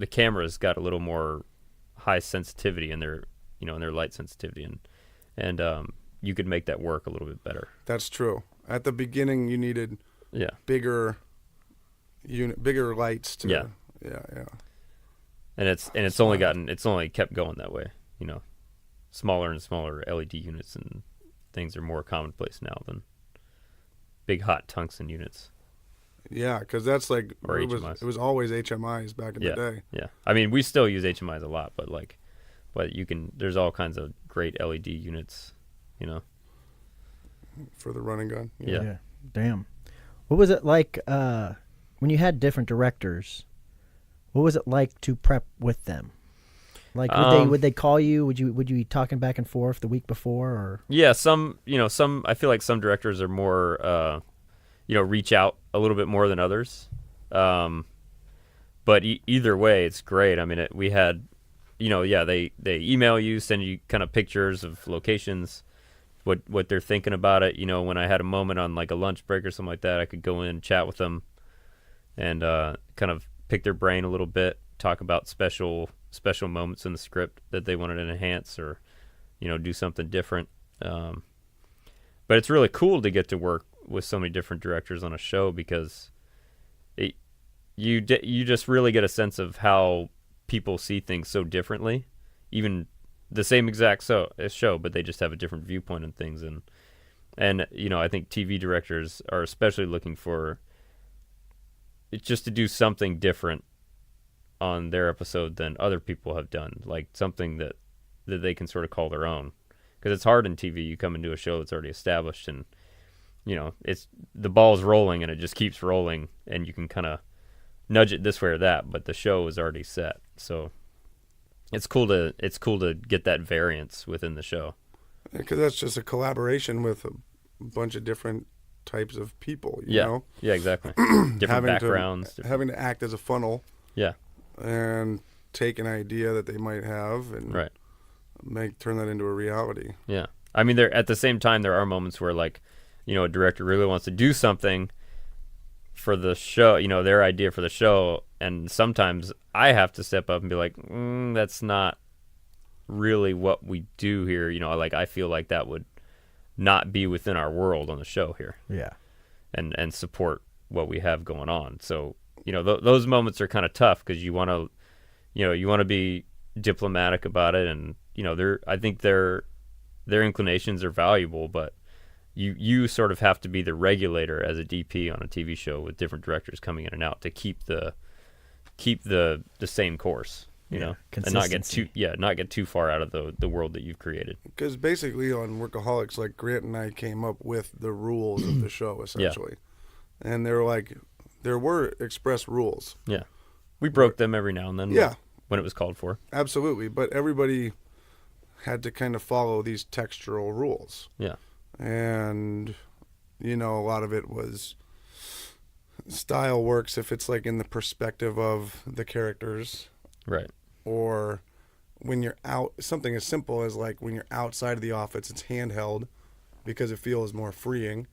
Speaker 2: cameras got a little more high sensitivity in their light sensitivity, and you could make that work a little bit better.
Speaker 3: That's true. At the beginning, you needed bigger lights to yeah.
Speaker 2: And it's only kept going that way. Smaller and smaller LED units and things are more commonplace now than big hot tungsten units.
Speaker 3: Yeah, because that's like
Speaker 2: or
Speaker 3: it
Speaker 2: HMIs.
Speaker 3: was always HMIs back in the day.
Speaker 2: Yeah. I mean, we still use HMIs a lot, but there's all kinds of great LED units,
Speaker 3: For the running gun.
Speaker 2: Yeah.
Speaker 1: Damn. What was it like when you had different directors? What was it like to prep with them? Like would they call you? Would you be talking back and forth the week before or?
Speaker 2: Yeah, some I feel like some directors are more reach out a little bit more than others. But either way, it's great. I mean, we had they email you, send you kind of pictures of locations, what they're thinking about it. When I had a moment on like a lunch break or something like that, I could go in, chat with them, and kind of pick their brain a little bit, talk about special moments in the script that they wanted to enhance or do something different. But it's really cool to get to work with so many different directors on a show because you just really get a sense of how people see things so differently, even the same exact show, but they just have a different viewpoint on things. And I think TV directors are especially looking for it just to do something different on their episode than other people have done, like something that they can sort of call their own. Because it's hard in TV. You come into a show that's already established, and it's the ball's rolling, and it just keeps rolling, and you can kind of nudge it this way or that. But the show is already set, so it's cool to get that variance within the show.
Speaker 3: Because that's just a collaboration with a bunch of different types of people. You know?
Speaker 2: Yeah, exactly. Different backgrounds.
Speaker 3: Having to act as a funnel.
Speaker 2: Yeah.
Speaker 3: And take an idea that they might have and turn that into a reality.
Speaker 2: Yeah. I mean, at the same time, there are moments where, like, a director really wants to do something for the show, their idea for the show, and sometimes I have to step up and be like, that's not really what we do here. I feel like that would not be within our world on the show here.
Speaker 1: Yeah. And
Speaker 2: support what we have going on. So, those moments are kind of tough because you want to be diplomatic about it, and I think their inclinations are valuable, but you sort of have to be the regulator as a DP on a TV show with different directors coming in and out to keep the same course, and not get too far out of the world that you've created.
Speaker 3: Because basically on Workaholics, like Grant and I came up with the rules of the show essentially, and there were express rules.
Speaker 2: Yeah. We broke them every now and then.
Speaker 3: Yeah.
Speaker 2: When it was called for.
Speaker 3: Absolutely. But everybody had to kind of follow these textural rules.
Speaker 2: Yeah.
Speaker 3: And, a lot of it was style works if it's like in the perspective of the characters.
Speaker 2: Right.
Speaker 3: Or when you're out, something as simple as like when you're outside of the office, it's handheld because it feels more freeing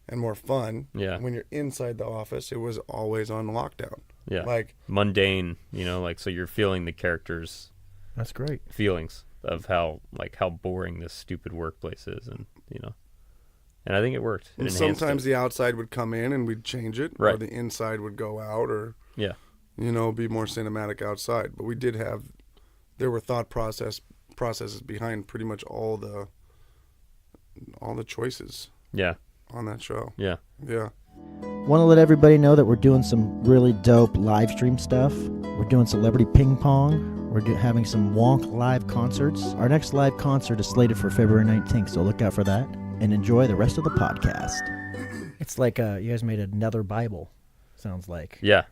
Speaker 3: and more fun.
Speaker 2: Yeah.
Speaker 3: When you're inside the office, it was always on lockdown.
Speaker 2: Yeah.
Speaker 3: Like
Speaker 2: mundane, so you're feeling the characters'
Speaker 1: That's great.
Speaker 2: feelings of how boring this stupid workplace is, and and I think it worked.
Speaker 3: And sometimes the outside would come in and we'd change it,
Speaker 2: right.
Speaker 3: Or the inside would go out, or be more cinematic outside. But there were thought processes behind pretty much all the choices.
Speaker 2: Yeah.
Speaker 3: On that show.
Speaker 2: Yeah.
Speaker 3: Yeah.
Speaker 1: Want to let everybody know that we're doing some really dope live stream stuff. We're doing celebrity ping pong. We're having some Wonk live concerts. Our next live concert is slated for February 19th, so look out for that and enjoy the rest of the podcast. It's like you guys made another Bible, sounds like.
Speaker 2: Yeah.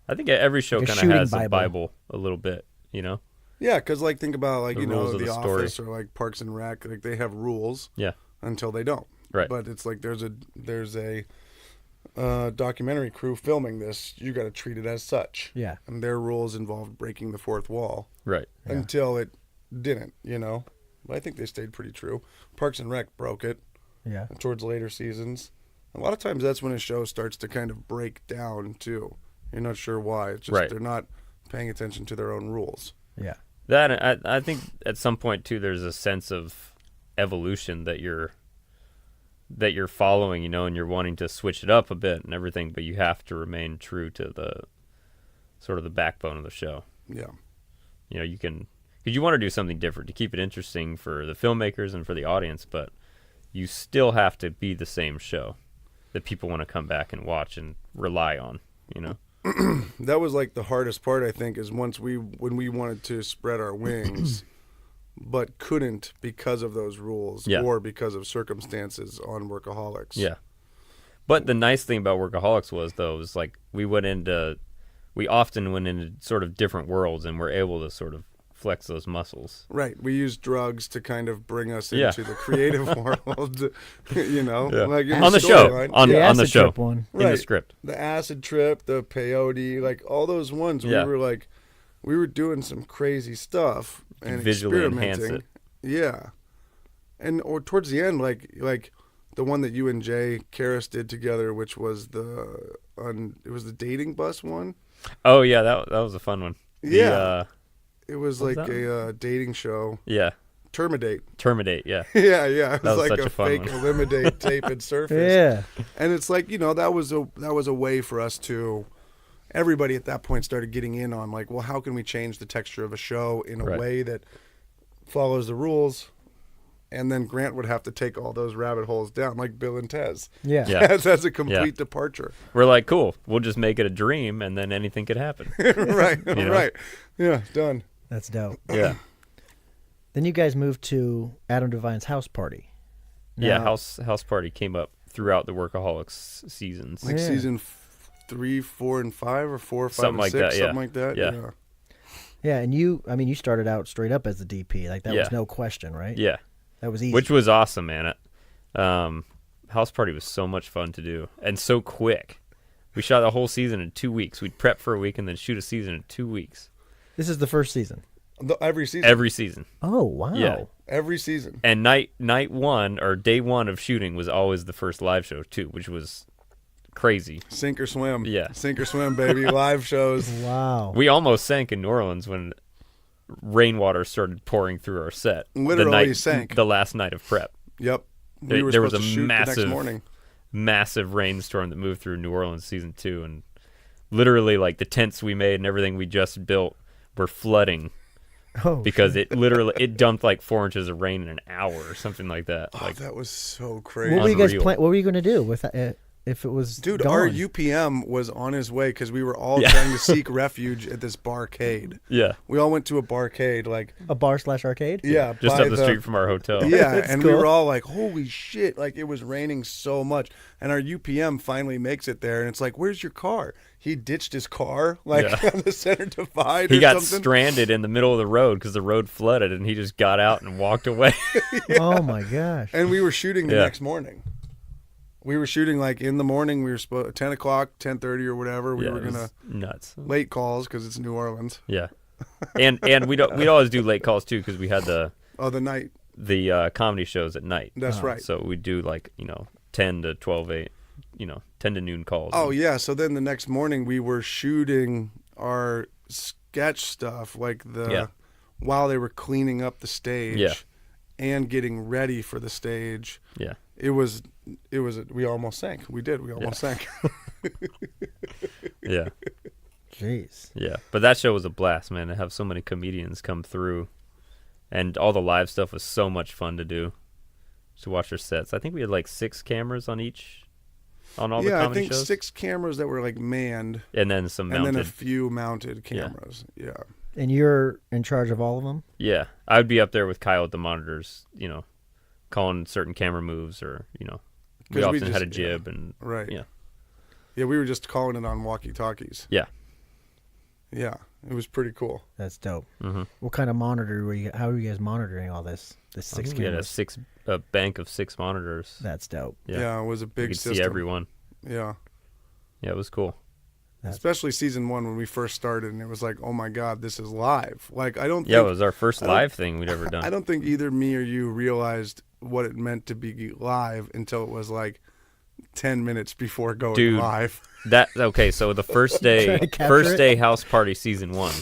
Speaker 2: I think every show
Speaker 1: like
Speaker 2: kind of has a Bible a little bit,
Speaker 3: Yeah, because think about the Office or like Parks and Rec, like they have rules.
Speaker 2: Yeah.
Speaker 3: Until they don't.
Speaker 2: Right.
Speaker 3: But it's like there's a documentary crew filming this. You got to treat it as such.
Speaker 1: Yeah.
Speaker 3: And their rules involved breaking the fourth wall.
Speaker 2: Right.
Speaker 3: Until it didn't, But I think they stayed pretty true. Parks and Rec broke it
Speaker 1: Yeah.
Speaker 3: towards later seasons. A lot of times that's when a show starts to kind of break down too. You're not sure why. It's just they're not paying attention to their own rules.
Speaker 1: Yeah.
Speaker 2: That I think at some point too, there's a sense of evolution that you're following, and you're wanting to switch it up a bit and everything, but you have to remain true to the sort of the backbone of the show.
Speaker 3: Yeah.
Speaker 2: You can, because you want to do something different to keep it interesting for the filmmakers and for the audience, but you still have to be the same show that people want to come back and watch and rely on,
Speaker 3: That was like the hardest part, I think, is when we wanted to spread our wings, but couldn't because of those rules or because of circumstances on Workaholics.
Speaker 2: Yeah. But the nice thing about Workaholics was like we often went into sort of different worlds and were able to sort of flex those muscles.
Speaker 3: Right. We used drugs to kind of bring us into the creative world, like
Speaker 2: on the show, on the show,
Speaker 1: one.
Speaker 2: In the script.
Speaker 3: The acid trip, the peyote, like all those ones. We were doing some crazy stuff and
Speaker 2: visually enhance
Speaker 3: experimenting.
Speaker 2: it.
Speaker 3: Yeah. Or towards the end, like the one that you and Jay Karras did together, which was it was the dating bus one.
Speaker 2: Oh yeah, that was a fun one.
Speaker 3: Yeah. It was like
Speaker 2: that
Speaker 3: a dating show.
Speaker 2: Yeah.
Speaker 3: Termidate.
Speaker 2: Yeah.
Speaker 3: Yeah. It was like
Speaker 2: such
Speaker 3: a
Speaker 2: a fun
Speaker 3: fake
Speaker 2: one.
Speaker 3: eliminate tape and surface.
Speaker 1: Yeah.
Speaker 3: And it's like, that was a way for us to, everybody at that point started getting in on like, well, how can we change the texture of a show in a way that follows the rules? And then Grant would have to take all those rabbit holes down, like Bill and Tez.
Speaker 1: Yeah.
Speaker 3: As a complete departure.
Speaker 2: We're like, cool, we'll just make it a dream and then anything could happen.
Speaker 3: Right. Right. Yeah. Done.
Speaker 1: That's dope.
Speaker 2: Yeah.
Speaker 1: Then you guys moved to Adam Devine's house party.
Speaker 2: Yeah, house party came up throughout the Workaholics seasons.
Speaker 3: Like season 3, 4, and 5, or 4, 5,
Speaker 2: Something
Speaker 3: and 6,
Speaker 2: like that,
Speaker 3: something like that.
Speaker 2: Yeah.
Speaker 1: Yeah, and you started out straight up as the DP. Like, that was no question, right?
Speaker 2: Yeah.
Speaker 1: That was easy.
Speaker 2: Which was awesome, man. House party was so much fun to do and so quick. We shot the whole season in 2 weeks. We'd prep for a week and then shoot a season in 2 weeks.
Speaker 1: This is the first season.
Speaker 3: Every season.
Speaker 2: Every season.
Speaker 1: Oh, wow.
Speaker 2: Yeah.
Speaker 3: Every season.
Speaker 2: And night one or day one of shooting was always the first live show too, which was crazy.
Speaker 3: Sink or swim.
Speaker 2: Yeah.
Speaker 3: Sink or swim, baby. Live shows.
Speaker 1: Wow.
Speaker 2: We almost sank in New Orleans when rainwater started pouring through our set.
Speaker 3: Literally sank.
Speaker 2: The last night of prep.
Speaker 3: Yep.
Speaker 2: There was a
Speaker 3: the next morning.
Speaker 2: massive rainstorm that moved through New Orleans season 2, and literally like the tents we made and everything we just built were flooding. Because it dumped like 4 inches of rain in an hour or something like that.
Speaker 3: Oh,
Speaker 2: like,
Speaker 3: that was so crazy.
Speaker 1: What were you guys
Speaker 2: Unreal.
Speaker 1: What were you going to do with it if it was gone?
Speaker 3: Our UPM was on his way because we were all trying to seek refuge at this barcade.
Speaker 2: Yeah.
Speaker 3: We all went to a barcade, like
Speaker 1: a bar/arcade?
Speaker 3: Yeah.
Speaker 2: Just up the street from our hotel.
Speaker 3: Yeah, and
Speaker 1: cool.
Speaker 3: we were all like, holy shit, like it was raining so much. And our UPM finally makes it there, and it's like, where's your car? He ditched his car, on the center divide.
Speaker 2: He
Speaker 3: or
Speaker 2: got
Speaker 3: something.
Speaker 2: stranded in the middle of the road because the road flooded, and he just got out and walked away.
Speaker 1: Oh, my gosh.
Speaker 3: And we were shooting the next morning. We were shooting like in the morning. We were supposed 10 o'clock, 10:30 or whatever. We were gonna
Speaker 2: nuts
Speaker 3: late calls because it's New Orleans.
Speaker 2: Yeah, and we'd always do late calls too because we had the
Speaker 3: night
Speaker 2: comedy shows at night.
Speaker 3: That's right.
Speaker 2: So we'd do like 10 to 12, 8, 10 to noon calls.
Speaker 3: Oh yeah. So then the next morning we were shooting our sketch stuff while they were cleaning up the stage and getting ready for the stage.
Speaker 2: Yeah.
Speaker 3: It was we almost sank. We almost sank.
Speaker 2: Yeah.
Speaker 1: Jeez.
Speaker 2: Yeah. But that show was a blast, man. To have so many comedians come through, and all the live stuff was so much fun to do. To watch their sets. I think we had like 6 cameras on all the comedy shows.
Speaker 3: Yeah, I think 6 cameras that were like manned.
Speaker 2: And then some mounted.
Speaker 3: And then a few mounted cameras. Yeah.
Speaker 1: And you're in charge of all of them?
Speaker 2: Yeah. I would be up there with Kyle at the monitors, calling certain camera moves or, we often had a jib and
Speaker 3: right.
Speaker 2: Yeah.
Speaker 3: Yeah, we were just calling it on walkie-talkies.
Speaker 2: Yeah.
Speaker 3: Yeah, it was pretty cool.
Speaker 1: That's dope.
Speaker 2: Mm-hmm.
Speaker 1: What kind of monitor were you? How were you guys monitoring all this? The 6 cameras.
Speaker 2: We had a bank of 6 monitors.
Speaker 1: That's dope.
Speaker 3: Yeah, it was a big
Speaker 2: you could
Speaker 3: system.
Speaker 2: see everyone.
Speaker 3: Yeah.
Speaker 2: Yeah, it was cool.
Speaker 3: Especially season 1 when we first started, and it was like, oh my God, this is live. Like, I don't think...
Speaker 2: Yeah, it was our first live thing we'd ever done.
Speaker 3: I don't think either me or you realized what it meant to be live until it was like 10 minutes before going live.
Speaker 2: Okay, so the first day house party season 1,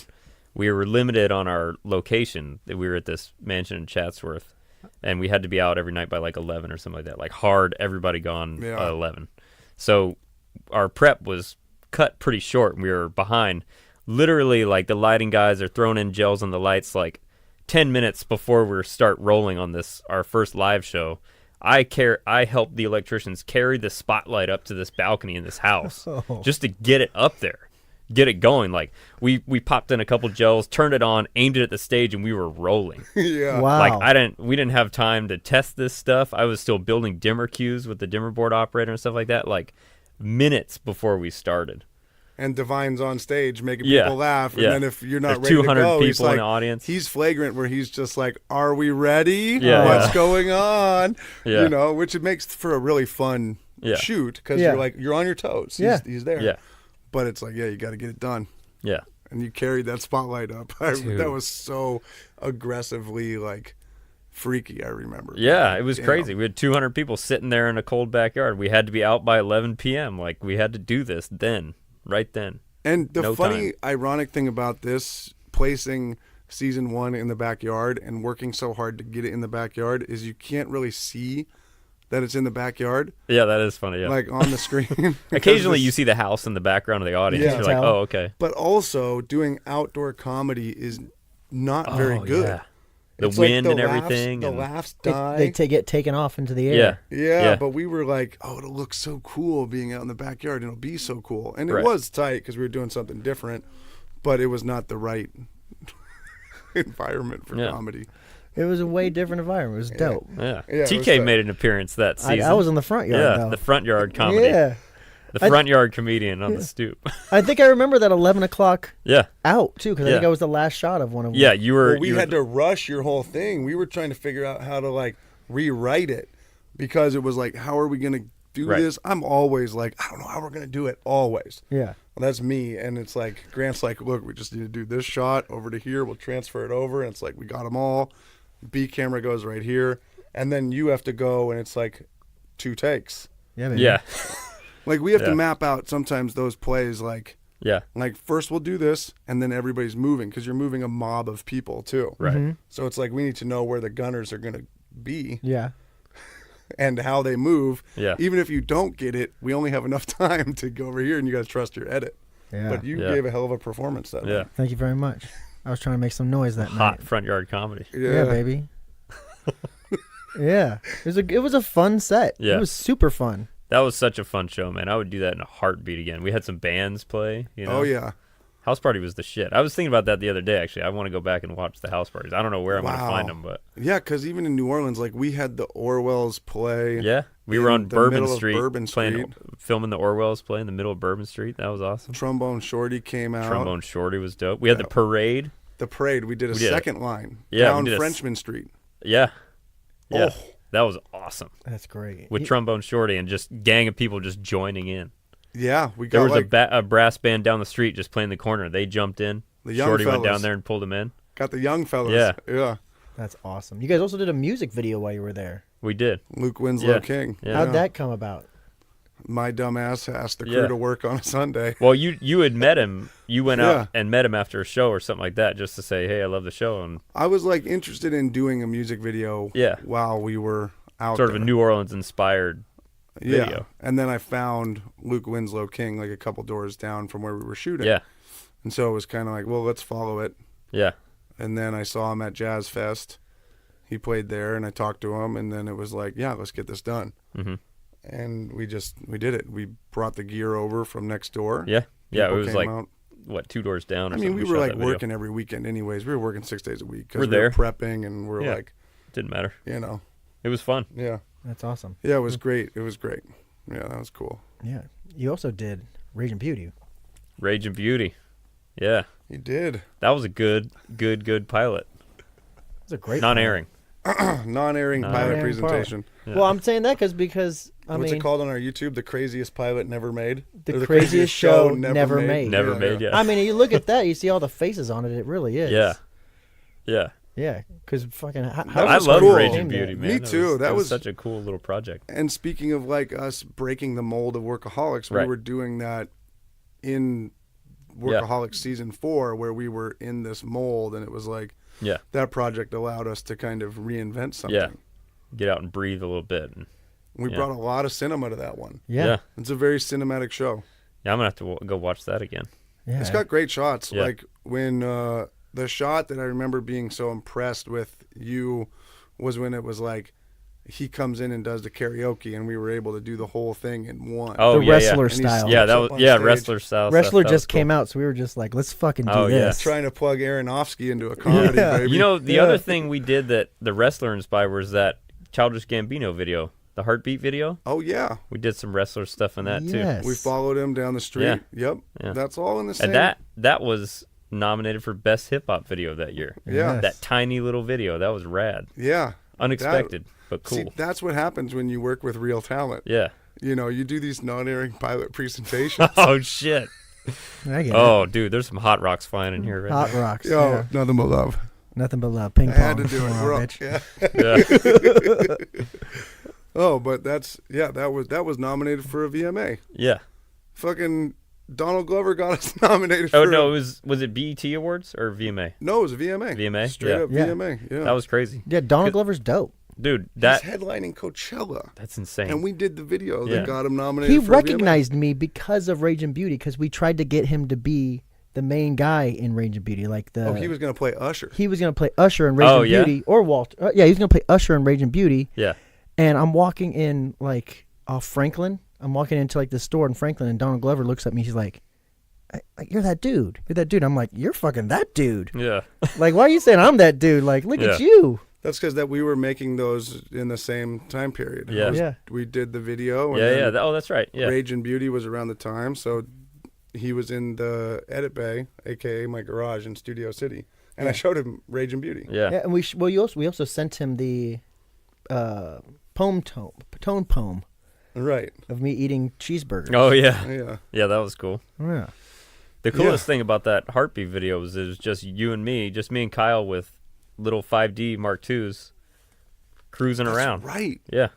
Speaker 2: we were limited on our location. We were at this mansion in Chatsworth, and we had to be out every night by like 11 or something like that. Like hard, everybody gone by 11. So our prep was cut pretty short, and we were behind. Literally, like the lighting guys are throwing in gels on the lights like 10 minutes before we start rolling on our first live show. I helped the electricians carry the spotlight up to this balcony in this house just to get it up there, get it going. Like we popped in a couple gels, turned it on, aimed it at the stage, and we were rolling.
Speaker 3: Yeah.
Speaker 1: Wow.
Speaker 2: Like we didn't have time to test this stuff. I was still building dimmer cues with the dimmer board operator and stuff like that, like minutes before we started.
Speaker 3: And Divine's on stage making people laugh, and then if you're not
Speaker 2: There's
Speaker 3: ready to
Speaker 2: 200
Speaker 3: go,
Speaker 2: people
Speaker 3: he's like,
Speaker 2: in the audience.
Speaker 3: He's flagrant where he's just like, "Are we ready?
Speaker 2: Yeah,
Speaker 3: What's going on?"
Speaker 2: Yeah.
Speaker 3: You know, which it makes for a really fun shoot because you're on your toes. He's there.
Speaker 2: Yeah.
Speaker 3: But it's like, you got to get it done.
Speaker 2: Yeah.
Speaker 3: And you carried that spotlight up. That was so aggressively like freaky. I remember.
Speaker 2: Yeah, it was crazy. We had 200 people sitting there in a cold backyard. We had to be out by 11 p.m. Like we had to do this then. Right then.
Speaker 3: And the funny, ironic thing about this, placing season 1 in the backyard and working so hard to get it in the backyard, is you can't really see that it's in the backyard.
Speaker 2: Yeah, that is funny. Yeah.
Speaker 3: Like on the screen.
Speaker 2: Occasionally you see the house in the background of the audience.
Speaker 3: Yeah.
Speaker 2: You're like, oh, okay.
Speaker 3: But also, doing outdoor comedy is not very good.
Speaker 2: Yeah. The
Speaker 3: It's
Speaker 2: wind
Speaker 3: like
Speaker 2: and everything.
Speaker 3: The
Speaker 2: and
Speaker 3: laughs die.
Speaker 1: They get taken off into the air.
Speaker 3: Yeah, but we were like, oh, it'll look so cool being out in the backyard, and it'll be so cool. And it
Speaker 2: Right.
Speaker 3: was tight because we were doing something different, but it was not the right environment for comedy.
Speaker 1: It was a way different environment. It was dope.
Speaker 2: Yeah.
Speaker 3: Yeah,
Speaker 2: TK made an appearance that season.
Speaker 1: I was in the front yard,
Speaker 2: Yeah,
Speaker 1: though.
Speaker 2: the front yard comedy.
Speaker 1: Yeah.
Speaker 2: The front yard comedian on the stoop.
Speaker 1: I think I remember that 11 o'clock
Speaker 2: Yeah.
Speaker 1: out, too, because I think I was the last shot of one of them.
Speaker 2: Yeah, you were.
Speaker 3: Well, we had to rush your whole thing. We were trying to figure out how to like rewrite it because it was like, how are we going to do this? I'm always like, I don't know how we're going to do it. Always.
Speaker 1: Yeah.
Speaker 3: Well, that's me. And it's like, Grant's like, look, we just need to do this shot over to here. We'll transfer it over. And it's like, we got them all. B camera goes right here. And then you have to go and it's like 2 takes.
Speaker 1: Yeah, baby.
Speaker 2: Yeah.
Speaker 3: Like we have to map out sometimes those plays like,
Speaker 2: Yeah.
Speaker 3: like first we'll do this and then everybody's moving because you're moving a mob of people too.
Speaker 2: Right.
Speaker 1: Mm-hmm.
Speaker 3: So it's like we need to know where the gunners are going to be
Speaker 1: Yeah.
Speaker 3: and how they move.
Speaker 2: Yeah.
Speaker 3: Even if you don't get it, we only have enough time to go over here and you got to trust your edit.
Speaker 1: Yeah.
Speaker 3: But you gave a hell of a performance that
Speaker 2: Yeah.
Speaker 3: night.
Speaker 1: Thank you very much. I was trying to make some noise that
Speaker 2: Hot
Speaker 1: night.
Speaker 2: front yard comedy.
Speaker 1: Yeah, baby. Yeah. It was a fun set.
Speaker 2: Yeah.
Speaker 1: It was super fun.
Speaker 2: That was such a fun show, man. I would do that in a heartbeat again. We had some bands play. You know?
Speaker 3: Oh, yeah.
Speaker 2: House party was the shit. I was thinking about that the other day, actually. I want to go back and watch the house parties. I don't know where I'm going to find them, but...
Speaker 3: Yeah, because even in New Orleans, like we had the Orwells play.
Speaker 2: Yeah. We were
Speaker 3: in
Speaker 2: on
Speaker 3: the
Speaker 2: Bourbon
Speaker 3: middle of
Speaker 2: Street,
Speaker 3: Bourbon Street.
Speaker 2: filming the Orwells play in the middle of Bourbon Street. That was awesome.
Speaker 3: Trombone Shorty came out.
Speaker 2: Trombone Shorty was dope. We had the parade.
Speaker 3: The parade. We did a second line down Frenchman Street.
Speaker 2: Yeah. Yeah.
Speaker 3: Oh.
Speaker 2: That was awesome.
Speaker 1: That's great.
Speaker 2: With Trombone Shorty and just gang of people just joining in.
Speaker 3: Yeah, we got
Speaker 2: There was
Speaker 3: like,
Speaker 2: a brass band down the street just playing the corner. They jumped in.
Speaker 3: The young
Speaker 2: Shorty went
Speaker 3: fellas.
Speaker 2: down there and pulled them in.
Speaker 3: Got the young fellas.
Speaker 2: Yeah.
Speaker 3: Yeah.
Speaker 1: That's awesome. You guys also did a music video while you were there.
Speaker 2: We did.
Speaker 3: Luke Winslow
Speaker 2: Yeah.
Speaker 3: King.
Speaker 2: Yeah.
Speaker 1: How'd that come about?
Speaker 3: My dumb ass asked the crew to work on a Sunday.
Speaker 2: Well, you had met him. You went
Speaker 3: Yeah.
Speaker 2: out and met him after a show or something like that just to say, hey, I love the show. And
Speaker 3: I was like interested in doing a music video while we were out
Speaker 2: sort
Speaker 3: there.
Speaker 2: of a New Orleans inspired video.
Speaker 3: Yeah. And then I found Luke Winslow King like a couple doors down from where we were shooting.
Speaker 2: Yeah.
Speaker 3: And so it was kind of like, well, let's follow it.
Speaker 2: Yeah.
Speaker 3: And then I saw him at Jazz Fest. He played there, and I talked to him, and then it was like, yeah, let's get this done.
Speaker 2: Mm-hmm.
Speaker 3: And we did it. We brought the gear over from next door.
Speaker 2: Yeah. Yeah. It
Speaker 3: People
Speaker 2: was
Speaker 3: came
Speaker 2: like,
Speaker 3: out.
Speaker 2: what, 2 doors down or
Speaker 3: I
Speaker 2: something?
Speaker 3: mean, we were
Speaker 2: shot
Speaker 3: like
Speaker 2: that video.
Speaker 3: working every weekend anyways. We were working 6 days a week because
Speaker 2: We're
Speaker 3: we
Speaker 2: there.
Speaker 3: were prepping, and we're
Speaker 2: Yeah.
Speaker 3: like,
Speaker 2: Didn't matter.
Speaker 3: you know.
Speaker 2: It was fun.
Speaker 3: Yeah.
Speaker 1: That's awesome.
Speaker 3: Yeah, it was great. It was great. Yeah, that was cool.
Speaker 1: Yeah. You also did Rage and Beauty.
Speaker 2: Rage and Beauty. Yeah.
Speaker 3: He did.
Speaker 2: That was a good pilot.
Speaker 1: It was a great
Speaker 2: Non-airing.
Speaker 3: Non-airing pilot presentation.
Speaker 2: Yeah.
Speaker 1: Well, I'm saying that because
Speaker 3: What's it called on our YouTube? The craziest pilot never made.
Speaker 1: the
Speaker 3: Or
Speaker 1: craziest show never made.
Speaker 2: Never made, yeah.
Speaker 1: I mean, you look at that, you see all the faces on it. It really is.
Speaker 2: Yeah. Yeah.
Speaker 1: Yeah, because fucking.
Speaker 2: I
Speaker 3: was
Speaker 2: love
Speaker 3: cool.
Speaker 2: Rage and Beauty, man.
Speaker 3: Me too.
Speaker 2: That was
Speaker 3: was
Speaker 2: such a cool little project.
Speaker 3: And speaking of like us breaking the mold of Workaholics, we were doing that in Workaholics season 4, where we were in this mold, and it was like that project allowed us to kind of reinvent something.
Speaker 2: Yeah, get out and breathe a little bit. And,
Speaker 3: we brought a lot of cinema to that one.
Speaker 1: Yeah.
Speaker 3: It's a very cinematic show.
Speaker 2: Yeah, I'm gonna have to go watch that again.
Speaker 1: Yeah.
Speaker 3: It's got great shots.
Speaker 2: Yeah.
Speaker 3: Like when the shot that I remember being so impressed with you was when it was like he comes in and does the karaoke, and we were able to do the whole thing in one.
Speaker 2: Oh,
Speaker 1: the wrestler style.
Speaker 2: Yeah, that was wrestler style.
Speaker 1: Wrestler
Speaker 2: stuff.
Speaker 1: just
Speaker 2: That was
Speaker 1: came out, so we were just like, let's fucking do
Speaker 2: Oh, yeah.
Speaker 1: this.
Speaker 3: Trying to plug Aronofsky into a comedy, baby.
Speaker 2: You know, the other thing we did that the wrestler inspired was that Childish Gambino video, the Heartbeat video.
Speaker 3: Oh, yeah.
Speaker 2: We did some wrestler stuff in that
Speaker 1: Yes.
Speaker 2: too.
Speaker 3: We followed him down the street.
Speaker 2: Yeah.
Speaker 3: Yep.
Speaker 2: Yeah.
Speaker 3: That's all in the same.
Speaker 2: And that was nominated for Best Hip Hop Video that year.
Speaker 3: Yeah.
Speaker 1: Yes.
Speaker 2: That tiny little video. That was rad.
Speaker 3: Yeah.
Speaker 2: Unexpected, but cool.
Speaker 3: See, that's what happens when you work with real talent.
Speaker 2: Yeah.
Speaker 3: You know, you do these non-airing pilot presentations.
Speaker 2: Oh, shit.
Speaker 1: I get it.
Speaker 2: Oh, dude, there's some hot rocks flying in here right
Speaker 1: Hot
Speaker 2: now.
Speaker 1: rocks.
Speaker 3: Yo,
Speaker 1: Yeah.
Speaker 3: nothing but love.
Speaker 1: Nothing but love. Ping
Speaker 3: I
Speaker 1: pong.
Speaker 3: had to do it.
Speaker 1: Come on,
Speaker 3: We're all,
Speaker 1: bitch.
Speaker 3: yeah. Oh, but that was nominated for a VMA.
Speaker 2: Yeah.
Speaker 3: Fucking Donald Glover got us nominated
Speaker 2: Oh,
Speaker 3: for
Speaker 2: no, was it BET Awards or VMA?
Speaker 3: No, it was a VMA.
Speaker 2: VMA?
Speaker 3: Straight
Speaker 2: Yeah.
Speaker 3: up
Speaker 1: Yeah.
Speaker 3: VMA. Yeah.
Speaker 2: That was crazy.
Speaker 1: Yeah, Donald Glover's dope.
Speaker 2: Dude, that
Speaker 3: He's headlining Coachella.
Speaker 2: that's insane.
Speaker 3: And we did the video
Speaker 2: Yeah.
Speaker 3: that got him nominated
Speaker 1: He
Speaker 3: for a VMA.
Speaker 1: recognized me because of Rage and Beauty, because we tried to get him to be the main guy in Rage and Beauty. Like the
Speaker 3: Oh, he was going to play Usher.
Speaker 1: he was going to play Usher in Rage
Speaker 2: Oh,
Speaker 1: and
Speaker 2: yeah?
Speaker 1: Beauty, or Walter. Yeah, he was going to play Usher in Rage and Beauty.
Speaker 2: Yeah.
Speaker 1: And I'm walking in like off Franklin. I'm walking into like the store in Franklin, and Donald Glover looks at me. He's like, "You're that dude. You're that dude." I'm like, "You're fucking that dude."
Speaker 2: Yeah.
Speaker 1: Like, why are you saying I'm that dude? Like, look at
Speaker 2: Yeah.
Speaker 1: you.
Speaker 3: That's because that we were making those in the same time period.
Speaker 2: Yeah.
Speaker 1: Yeah.
Speaker 3: We did the video. And
Speaker 2: Yeah,
Speaker 3: then
Speaker 2: yeah. Oh, that's right. Yeah.
Speaker 3: Rage and Beauty was around the time, so he was in the edit bay, aka my garage in Studio City, and I showed him Rage and Beauty.
Speaker 2: Yeah.
Speaker 1: Yeah, and we also sent him the tone poem
Speaker 3: Right.
Speaker 1: of me eating cheeseburgers.
Speaker 2: Oh, yeah.
Speaker 3: Yeah.
Speaker 2: Yeah, that was cool.
Speaker 1: Yeah.
Speaker 2: The coolest thing about that Heartbeat video was it was just you and me, just me and Kyle with little 5D Mark IIs cruising
Speaker 3: That's
Speaker 2: around.
Speaker 3: right.
Speaker 2: Yeah.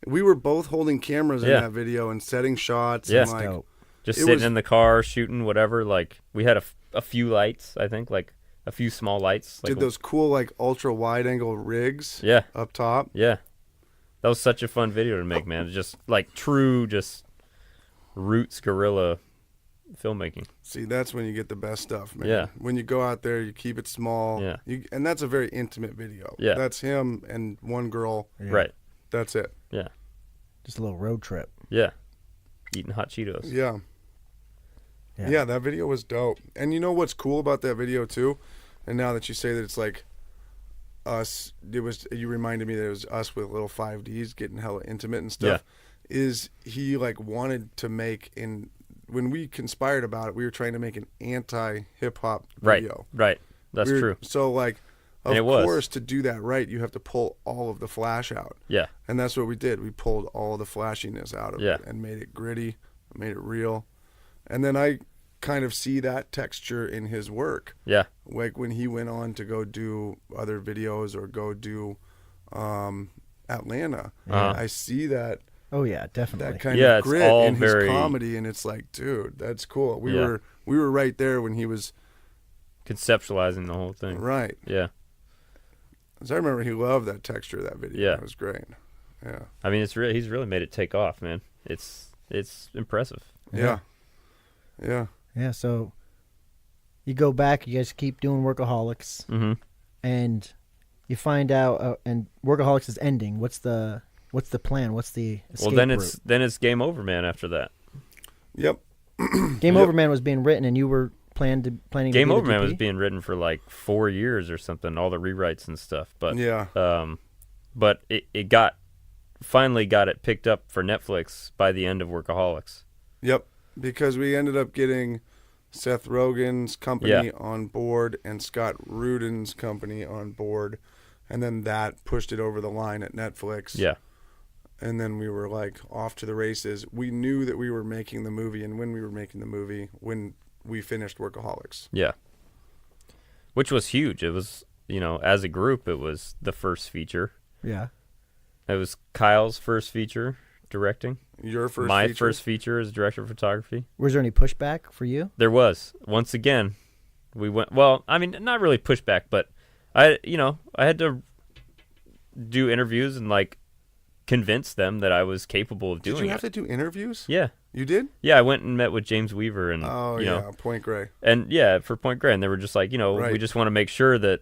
Speaker 3: We were both holding cameras in
Speaker 2: Yeah.
Speaker 3: that video and setting shots.
Speaker 2: Yeah.
Speaker 3: And like,
Speaker 1: Dope.
Speaker 2: Just
Speaker 3: It
Speaker 2: sitting
Speaker 3: was-
Speaker 2: in the car, shooting whatever. Like, we had a few lights, I think, like a few small lights. Like,
Speaker 3: did those cool like ultra wide angle rigs
Speaker 2: Yeah.
Speaker 3: up top.
Speaker 2: Yeah. That was such a fun video to make, man. Just like true, just roots guerrilla filmmaking.
Speaker 3: See, that's when you get the best stuff, man.
Speaker 2: Yeah.
Speaker 3: When you go out there, you keep it small.
Speaker 2: Yeah.
Speaker 3: And that's a very intimate video.
Speaker 2: Yeah.
Speaker 3: That's him and one girl.
Speaker 1: Yeah.
Speaker 2: Right.
Speaker 3: That's it.
Speaker 2: Yeah.
Speaker 1: Just a little road trip.
Speaker 2: Yeah. Eating hot Cheetos.
Speaker 3: Yeah. Yeah, that video was dope. And you know what's cool about that video too? And now that you say that it's like us, you reminded me that it was us with little 5Ds getting hella intimate and stuff. Is he like wanted to make when we conspired about it, we were trying to make an anti hip hop video.
Speaker 2: Right. That's true.
Speaker 3: So like, of
Speaker 2: And it was.
Speaker 3: course, to do that right, you have to pull all of the flash out.
Speaker 2: Yeah.
Speaker 3: And that's what we did. We pulled all the flashiness out of
Speaker 2: Yeah.
Speaker 3: it and made it gritty, made it real. And then I kind of see that texture in his work.
Speaker 2: Yeah.
Speaker 3: Like when he went on to go do other videos or go do Atlanta.
Speaker 2: Uh-huh.
Speaker 3: I see that
Speaker 1: Oh yeah, definitely.
Speaker 3: kind
Speaker 2: Yeah,
Speaker 3: of
Speaker 2: it's
Speaker 3: grit
Speaker 2: all
Speaker 3: in his
Speaker 2: very-
Speaker 3: comedy, and it's like, dude, that's cool. We
Speaker 2: Yeah.
Speaker 3: were right there when he was
Speaker 2: Conceptualizing the whole thing.
Speaker 3: right.
Speaker 2: Yeah.
Speaker 3: 'Cause I remember he loved that texture of that video.
Speaker 2: Yeah.
Speaker 3: It was great. Yeah.
Speaker 2: I mean, he's really made it take off, man. It's impressive.
Speaker 3: Yeah. Yeah.
Speaker 1: Yeah, so you go back, you guys keep doing Workaholics,
Speaker 2: Mm-hmm.
Speaker 1: and you find out, and Workaholics is ending. What's the plan? What's the escape
Speaker 2: Well, then
Speaker 1: route?
Speaker 2: it's game over, man. After that,
Speaker 3: Yep.
Speaker 1: Game
Speaker 3: Yep.
Speaker 1: Over Man was being written, and you were planning to
Speaker 2: Game
Speaker 1: be
Speaker 2: Over
Speaker 1: the
Speaker 2: Man
Speaker 1: DP?
Speaker 2: was being written for like 4 years or something, all the rewrites and stuff. But
Speaker 3: Yeah.
Speaker 2: but it finally got it picked up for Netflix by the end of Workaholics.
Speaker 3: Yep. Because we ended up getting Seth Rogen's company
Speaker 2: Yeah.
Speaker 3: on board and Scott Rudin's company on board. And then that pushed it over the line at Netflix.
Speaker 2: Yeah.
Speaker 3: And then we were like off to the races. We knew that we were making the movie, and when we were making the movie, when we finished Workaholics.
Speaker 2: Yeah. Which was huge. It was, as a group, it was the first feature.
Speaker 1: Yeah.
Speaker 2: It was Kyle's first feature directing.
Speaker 3: Your first
Speaker 2: My
Speaker 3: feature?
Speaker 2: first feature as director of photography.
Speaker 1: Was there any pushback for you?
Speaker 2: There was. Once again, we went, well, I mean, not really pushback, but I had to do interviews and like convince them that I was capable of doing it.
Speaker 3: Did you have to do interviews?
Speaker 2: Yeah.
Speaker 3: You did?
Speaker 2: Yeah, I went and met with James Weaver and
Speaker 3: Point Grey.
Speaker 2: And yeah, for Point Grey, and they were just like,
Speaker 3: Right.
Speaker 2: we just want to make sure that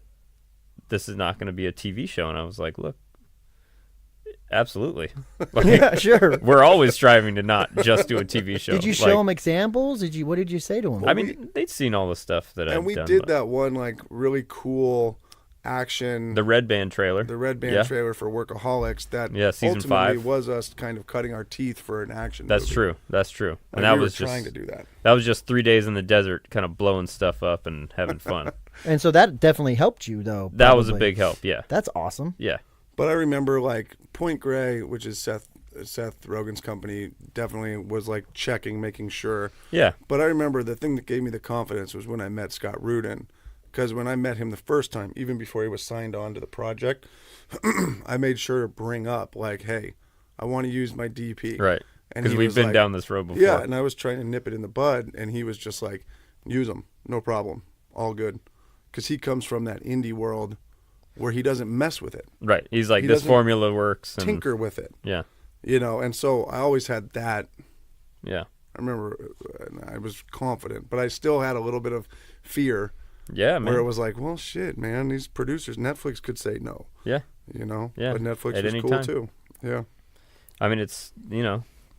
Speaker 2: this is not going to be a TV show. And I was like, look, absolutely. Like,
Speaker 1: Yeah, sure.
Speaker 2: we're always striving to not just do a TV show.
Speaker 1: Did you show them examples? What did you say to them?
Speaker 2: I mean, they'd seen all the stuff that I'd done.
Speaker 3: And we did that one like really cool action.
Speaker 2: The Red Band trailer.
Speaker 3: The Red Band
Speaker 2: Yeah.
Speaker 3: trailer for Workaholics. That
Speaker 2: season
Speaker 3: ultimately
Speaker 2: 5
Speaker 3: was us kind of cutting our teeth for an action
Speaker 2: That's
Speaker 3: movie.
Speaker 2: true. That's true.
Speaker 3: Like,
Speaker 2: And that
Speaker 3: we
Speaker 2: was
Speaker 3: were
Speaker 2: just
Speaker 3: trying to do that.
Speaker 2: That was just 3 days in the desert, kind of blowing stuff up and having fun.
Speaker 1: And so that definitely helped you, though.
Speaker 2: That was a
Speaker 1: probably.
Speaker 2: big help. Yeah.
Speaker 1: That's awesome.
Speaker 2: Yeah.
Speaker 3: But I remember like Point Grey, which is Seth Rogen's company, definitely was like checking, making sure.
Speaker 2: Yeah.
Speaker 3: But I remember the thing that gave me the confidence was when I met Scott Rudin. Because when I met him the first time, even before he was signed on to the project, I made sure to bring up like, hey, I want to use my DP.
Speaker 2: Right.
Speaker 3: And
Speaker 2: Because
Speaker 3: he
Speaker 2: we've
Speaker 3: was
Speaker 2: been
Speaker 3: like,
Speaker 2: down this road before.
Speaker 3: Yeah, and I was trying to nip it in the bud, and he was just like, use them, no problem, all good. Because he comes from that indie world where he doesn't mess with it.
Speaker 2: Right. He's like,
Speaker 3: He
Speaker 2: this
Speaker 3: doesn't
Speaker 2: formula works. And,
Speaker 3: Tinker with it.
Speaker 2: Yeah.
Speaker 3: And so I always had that.
Speaker 2: Yeah.
Speaker 3: I remember I was confident, but I still had a little bit of fear.
Speaker 2: Yeah, man.
Speaker 3: Where it was like, well, shit, man, these producers, Netflix could say no.
Speaker 2: Yeah.
Speaker 3: Yeah.
Speaker 2: Yeah.
Speaker 3: But Netflix
Speaker 2: At
Speaker 3: was
Speaker 2: any
Speaker 3: cool
Speaker 2: time.
Speaker 3: too. Yeah.
Speaker 2: I mean, it's,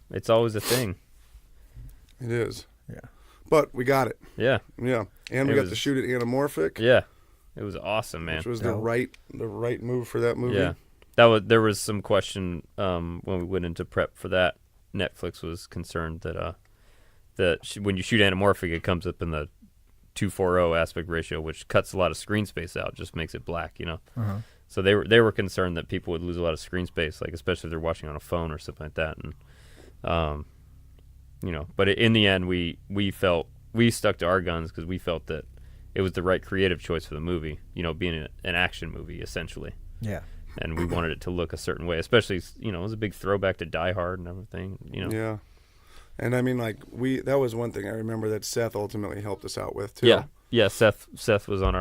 Speaker 2: it's always a thing.
Speaker 3: It is.
Speaker 1: Yeah.
Speaker 3: But we got it.
Speaker 2: Yeah.
Speaker 3: Yeah. And we got to shoot it anamorphic.
Speaker 2: Yeah. It was awesome, man.
Speaker 3: Which was the right move for that movie.
Speaker 2: Yeah. There was some question when we went into prep for that. Netflix was concerned that when you shoot anamorphic, it comes up in the 2:40 aspect ratio, which cuts a lot of screen space out, just makes it black,
Speaker 1: Uh-huh.
Speaker 2: So they were concerned that people would lose a lot of screen space, like especially if they're watching on a phone or something like that. And but in the end, we felt we stuck to our guns because we felt that it was the right creative choice for the movie, being an action movie essentially.
Speaker 1: Yeah.
Speaker 2: And we wanted it to look a certain way, especially it was a big throwback to Die Hard and everything.
Speaker 3: Yeah. And I mean, like that was one thing I remember that Seth ultimately helped us out with too.
Speaker 2: Yeah. Seth was in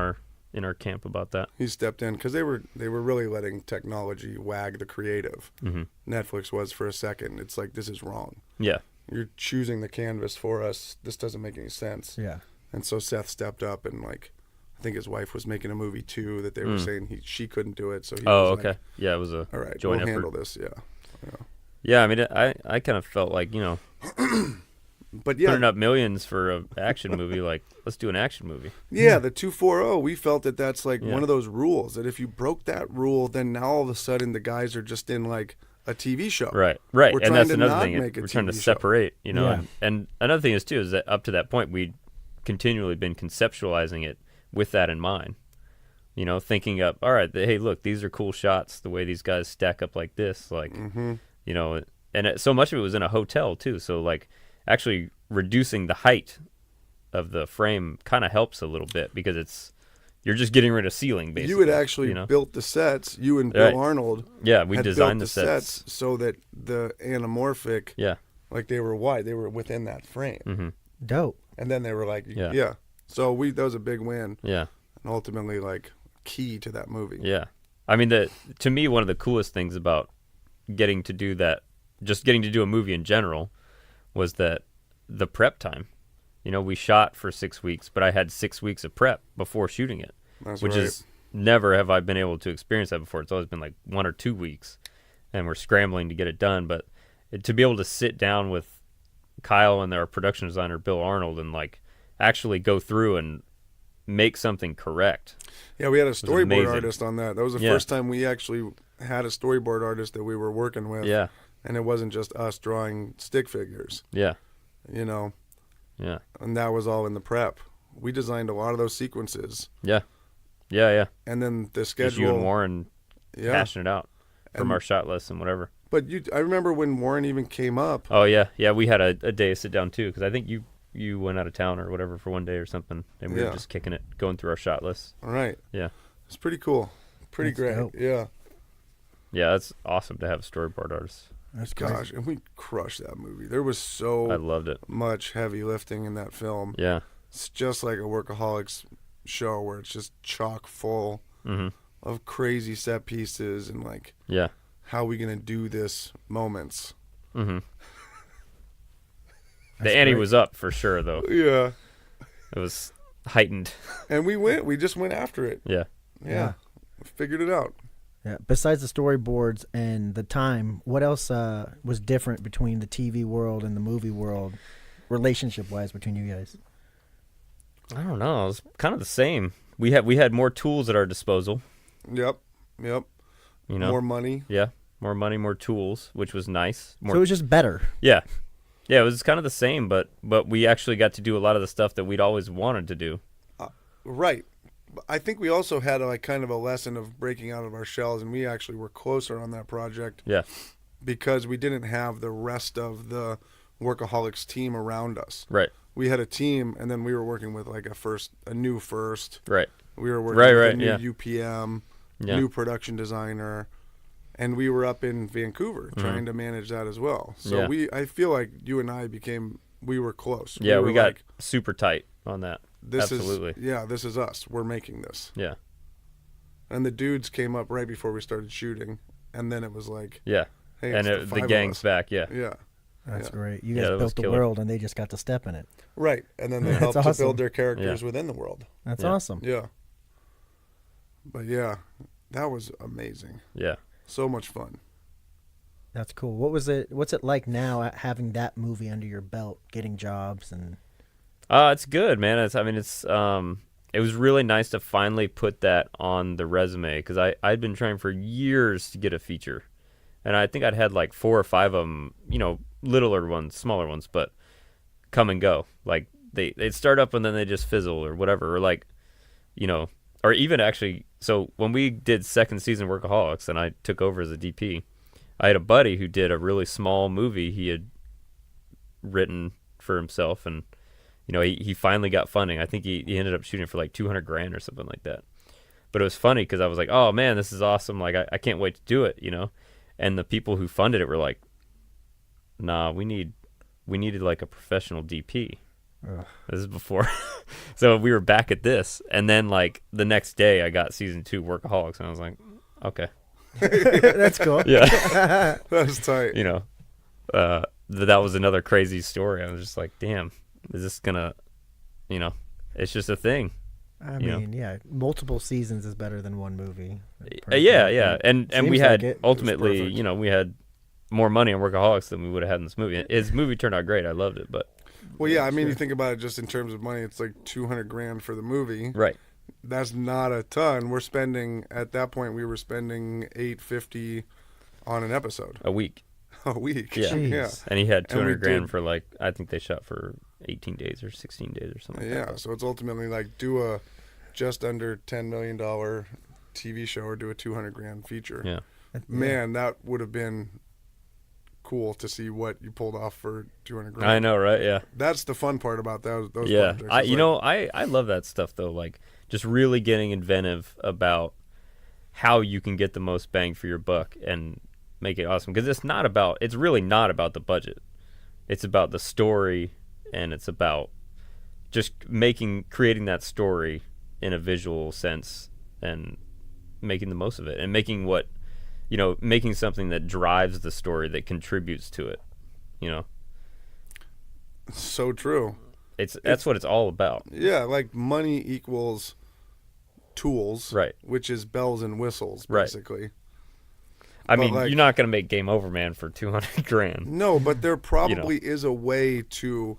Speaker 2: our camp about that.
Speaker 3: He stepped in because they were really letting technology wag the creative.
Speaker 2: Mm-hmm.
Speaker 3: Netflix was for a second. It's like, this is wrong.
Speaker 2: Yeah.
Speaker 3: You're choosing the canvas for us. This doesn't make any sense.
Speaker 1: Yeah.
Speaker 3: And so Seth stepped up and like, I think his wife was making a movie too that they were saying she couldn't do it. So he was
Speaker 2: okay.
Speaker 3: like,
Speaker 2: Yeah, it was a
Speaker 3: all right,
Speaker 2: joint
Speaker 3: we'll
Speaker 2: effort.
Speaker 3: handle this. Yeah.
Speaker 2: Yeah, I mean, I kind of felt like,
Speaker 3: But yeah,
Speaker 2: putting up millions for an action movie, like, let's do an action movie.
Speaker 3: yeah, the 240, we felt that that's like one of those rules that if you broke that rule, then now all of a sudden the guys are just in like a TV show.
Speaker 2: Right.
Speaker 3: We're
Speaker 2: And
Speaker 3: trying
Speaker 2: that's
Speaker 3: to
Speaker 2: another
Speaker 3: not
Speaker 2: thing.
Speaker 3: make a
Speaker 2: We're trying to
Speaker 3: TV show.
Speaker 2: separate,
Speaker 1: Yeah.
Speaker 2: and another thing is too is that up to that point we'd continually been conceptualizing it with that in mind. Thinking up, all right, hey, look, these are cool shots. The way these guys stack up like this, like, so much of it was in a hotel too. So like, actually reducing the height of the frame kind of helps a little bit because you're just getting rid of ceiling basically.
Speaker 3: You had actually built the sets. You and Bill
Speaker 2: Right.
Speaker 3: Arnold.
Speaker 2: Yeah, we
Speaker 3: had
Speaker 2: designed
Speaker 3: built
Speaker 2: the sets.
Speaker 3: so that the anamorphic.
Speaker 2: Yeah.
Speaker 3: Like they were wide. They were within that frame.
Speaker 2: Mm-hmm.
Speaker 1: Dope.
Speaker 3: And then they were like,
Speaker 2: Yeah.
Speaker 3: yeah. So that was a big win.
Speaker 2: Yeah.
Speaker 3: And ultimately like key to that movie.
Speaker 2: Yeah. I mean, to me, one of the coolest things about getting to do that, just getting to do a movie in general, was that the prep time. We shot for 6 weeks, but I had 6 weeks of prep before shooting it,
Speaker 3: That's
Speaker 2: which
Speaker 3: right.
Speaker 2: is never have I been able to experience that before. It's always been like 1 or 2 weeks, and we're scrambling to get it done. But to be able to sit down with Kyle and our production designer, Bill Arnold, and like actually go through and make something correct.
Speaker 3: Yeah, we had a storyboard
Speaker 2: amazing.
Speaker 3: artist on that. That was the first time we actually had a storyboard artist that we were working with.
Speaker 2: Yeah.
Speaker 3: And it wasn't just us drawing stick figures,
Speaker 2: Yeah.
Speaker 3: and that was all in the prep. We designed a lot of those sequences.
Speaker 2: Yeah. Yeah. Yeah.
Speaker 3: And then the
Speaker 2: Just you and
Speaker 3: schedule.
Speaker 2: Warren hashing it out from our shot list and whatever.
Speaker 3: But I remember when Warren even came up.
Speaker 2: Oh yeah, we had a day to sit down too, because I think you went out of town or whatever for one day or something, and we were just kicking it, going through our shot list.
Speaker 3: All right.
Speaker 2: Yeah.
Speaker 3: It's pretty cool. Pretty great.
Speaker 1: Dope.
Speaker 3: Yeah.
Speaker 2: Yeah, that's awesome to have storyboard artists.
Speaker 1: That's
Speaker 3: Gosh, and we crushed that movie. There was
Speaker 2: I loved it.
Speaker 3: much heavy lifting in that film.
Speaker 2: Yeah.
Speaker 3: It's just like a Workaholics show where it's just chock full of crazy set pieces and like how we gonna do this moments.
Speaker 2: The ante was up for sure though.
Speaker 3: Yeah.
Speaker 2: It was heightened.
Speaker 3: And we just went after it.
Speaker 2: Yeah.
Speaker 3: Figured it out.
Speaker 1: Yeah. Besides the storyboards and the time, what else was different between the TV world and the movie world, relationship-wise, between you guys?
Speaker 2: I don't know. It was kind of the same. We had more tools at our disposal.
Speaker 3: Yep.
Speaker 2: You know,
Speaker 3: More money.
Speaker 2: Yeah, more money, more tools, which was nice.
Speaker 1: So it was just better.
Speaker 2: Yeah, it was kind of the same, but we actually got to do a lot of the stuff that we'd always wanted to do.
Speaker 3: Right. I think we also had kind of a lesson of breaking out of our shells, and we actually were closer on that project.
Speaker 2: Yeah.
Speaker 3: Because we didn't have the rest of the Workaholics team around us.
Speaker 2: Right.
Speaker 3: We had a team, and then we were working with like a new first.
Speaker 2: Right.
Speaker 3: We were working with a new
Speaker 2: yeah.
Speaker 3: UPM, new production designer, and we were up in Vancouver trying to manage that as well. So I feel like you and I we were close.
Speaker 2: Yeah, we got super tight on that.
Speaker 3: This
Speaker 2: Absolutely.
Speaker 3: this is us. We're making this.
Speaker 2: Yeah.
Speaker 3: And the dudes came up right before we started shooting, and then it was like,
Speaker 2: yeah.
Speaker 3: Hey,
Speaker 2: and the gang's back. Yeah.
Speaker 3: Yeah.
Speaker 1: That's great. You guys built the world, and they just got to step in it.
Speaker 3: Right. And then they helped to build their characters within the world.
Speaker 1: That's awesome.
Speaker 3: Yeah. But yeah, that was amazing.
Speaker 2: Yeah.
Speaker 3: So much fun.
Speaker 1: That's cool. What's it like now having that movie under your belt, getting jobs and?
Speaker 2: It's good, man. It was really nice to finally put that on the resume, because I'd been trying for years to get a feature, and I think I'd had like 4 or 5 of them, littler ones, smaller ones, but come and go. Like they'd start up and then they just fizzle or whatever, or like, or even actually. So when we did second season Workaholics and I took over as a DP, I had a buddy who did a really small movie he had written for himself, and he finally got funding. I think he ended up shooting for like $200,000 or something like that. But it was funny because I was like, oh man, this is awesome. Like I can't wait to do it, And the people who funded it were like, nah, we needed like a professional DP.
Speaker 1: Ugh.
Speaker 2: This is before. So we were back at this. And then like the next day I got season 2 Workaholics, and I was like, okay.
Speaker 1: That's cool.
Speaker 2: Yeah.
Speaker 3: That's tight.
Speaker 2: That was another crazy story. I was just like, damn, is this gonna, it's just a thing.
Speaker 1: I mean, multiple seasons is better than one movie.
Speaker 2: Yeah. And we had
Speaker 1: like
Speaker 2: ultimately, we had more money on Workaholics than we would have had in this movie. His movie turned out great. I loved it, but.
Speaker 3: Well, yeah, I mean, you think about it just in terms of money, it's like $200,000 for the movie.
Speaker 2: Right.
Speaker 3: That's not a ton. At that point, we were spending $850 on an episode.
Speaker 2: A week.
Speaker 3: A week.
Speaker 2: Yeah.
Speaker 3: Yeah.
Speaker 2: And he had $200,000 for like, I think they shot for 18 days or 16 days or something.
Speaker 3: Yeah. So it's ultimately like do a just under $10 million TV show or do a $200,000 feature.
Speaker 2: Yeah.
Speaker 3: Man, that would have been cool to see what you pulled off for $200,000.
Speaker 2: I know, right? Yeah.
Speaker 3: That's the fun part about those
Speaker 2: yeah.
Speaker 3: projects.
Speaker 2: I love that stuff though. Like just really getting inventive about how you can get the most bang for your buck and make it awesome. Because it's really not about the budget. It's about the story, and it's about just creating that story in a visual sense and making the most of it, and making making something that drives the story, that contributes to it,
Speaker 3: So true.
Speaker 2: That's what it's all about.
Speaker 3: Yeah, like money equals tools,
Speaker 2: right?
Speaker 3: Which is bells and whistles,
Speaker 2: right.
Speaker 3: Basically.
Speaker 2: I mean, you're not going to make Game Over Man for $200,000.
Speaker 3: No, but there probably is a way to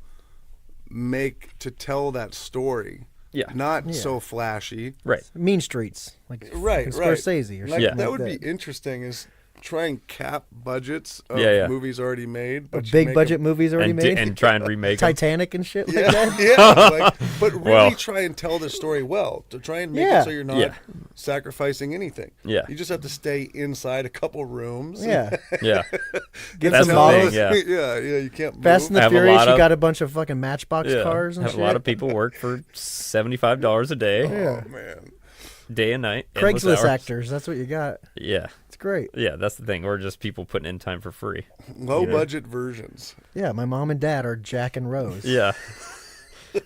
Speaker 3: tell that story.
Speaker 2: Yeah.
Speaker 3: Not so flashy.
Speaker 2: Right.
Speaker 1: Mean Streets, like
Speaker 3: right.
Speaker 1: Scorsese or something.
Speaker 3: That would be interesting. Is try and cap budgets of movies already made.
Speaker 1: But big budget movies already made?
Speaker 2: And try and remake
Speaker 1: Titanic and shit like that?
Speaker 3: Yeah. But really try and tell the story well. To try and make it so you're not sacrificing anything.
Speaker 2: Yeah.
Speaker 3: You just have to stay inside a couple rooms.
Speaker 1: Yeah.
Speaker 2: Yeah.
Speaker 1: Get
Speaker 2: That's
Speaker 1: some
Speaker 2: the
Speaker 1: models.
Speaker 2: thing,
Speaker 3: yeah, you can't move.
Speaker 1: Fast and the Furious, you got a bunch of fucking Matchbox cars and
Speaker 2: have
Speaker 1: shit.
Speaker 2: a lot of people work for $75 a day.
Speaker 3: Oh, man.
Speaker 2: Day and night.
Speaker 1: Craigslist actors, that's what you got.
Speaker 2: Yeah.
Speaker 1: It's great.
Speaker 2: Yeah, that's the thing. Or just people putting in time for free.
Speaker 3: Low budget versions.
Speaker 1: Yeah, my mom and dad are Jack and Rose.
Speaker 2: Yeah.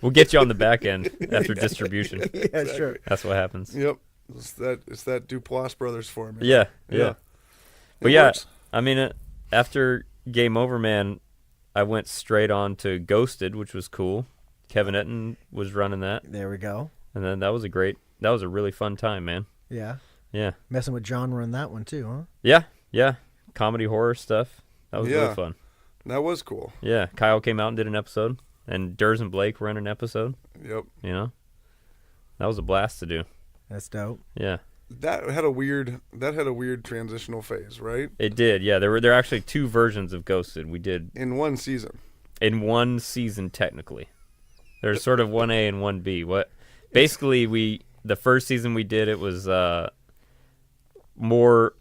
Speaker 2: We'll get you on the back end after distribution.
Speaker 1: Yeah, exactly. Sure.
Speaker 2: That's what happens.
Speaker 3: Yep. It's that Duplass Brothers for me.
Speaker 2: Yeah. But
Speaker 3: works.
Speaker 2: I mean, after Game Over, man, I went straight on to Ghosted, which was cool. Kevin Etten was running that.
Speaker 1: There we go.
Speaker 2: And then that was a really fun time, man.
Speaker 1: Yeah.
Speaker 2: Yeah.
Speaker 1: Messing with genre in that one too, huh?
Speaker 2: Yeah. Yeah. Comedy horror stuff. That was really fun.
Speaker 3: That was cool.
Speaker 2: Yeah. Kyle came out and did an episode. And Durs and Blake were in an episode.
Speaker 3: Yep.
Speaker 2: You know? That was a blast to do.
Speaker 1: That's dope.
Speaker 2: Yeah.
Speaker 3: That had a weird transitional phase, right?
Speaker 2: It did, yeah. There are actually 2 versions of Ghosted. We did
Speaker 3: in one season.
Speaker 2: In one season, technically. There's sort of 1A and 1B. What basically the first season we did, it was more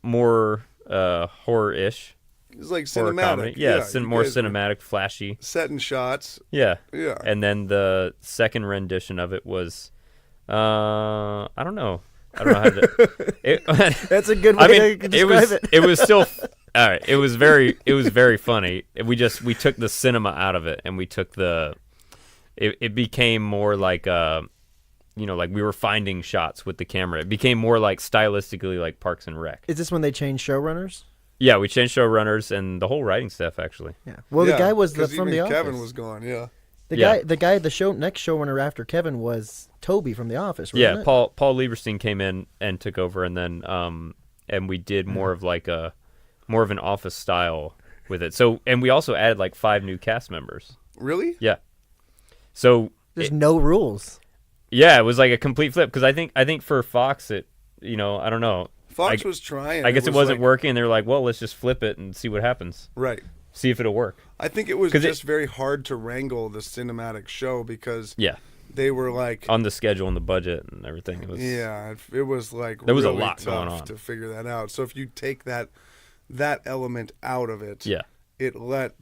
Speaker 2: horror-ish.
Speaker 3: It was like cinematic.
Speaker 2: Yeah, more cinematic, flashy.
Speaker 3: Setting shots.
Speaker 2: Yeah.
Speaker 3: Yeah.
Speaker 2: And then the second rendition of it was I don't know how to
Speaker 1: That's a good way to describe it.
Speaker 2: It was still all right. It was very funny. We took the cinema out of it and we took it became more like like we were finding shots with the camera. It became more like stylistically like Parks and Rec.
Speaker 1: Is this when they changed showrunners?
Speaker 2: Yeah, we changed showrunners and the whole writing staff actually.
Speaker 1: Yeah. Well, the guy was from The Office.
Speaker 3: Kevin was gone. Yeah.
Speaker 1: The guy, next showrunner after Kevin was Toby from The Office. Wasn't it?
Speaker 2: Paul Lieberstein came in and took over, and then and we did more of an Office style with it. So, and we also added like 5 new cast members.
Speaker 3: Really?
Speaker 2: Yeah. So
Speaker 1: there's no rules.
Speaker 2: Yeah, it was like a complete flip because I think for Fox I don't know.
Speaker 3: Fox was trying.
Speaker 2: I guess it wasn't working, and they were like, well, let's just flip it and see what happens.
Speaker 3: Right.
Speaker 2: See if it'll work.
Speaker 3: I think it was just very hard to wrangle the cinematic show because they were like
Speaker 2: on the schedule and the budget and everything.
Speaker 3: It was like
Speaker 2: there was
Speaker 3: really
Speaker 2: a lot
Speaker 3: tough
Speaker 2: going on
Speaker 3: to figure that out. So if you take that element out of it, it let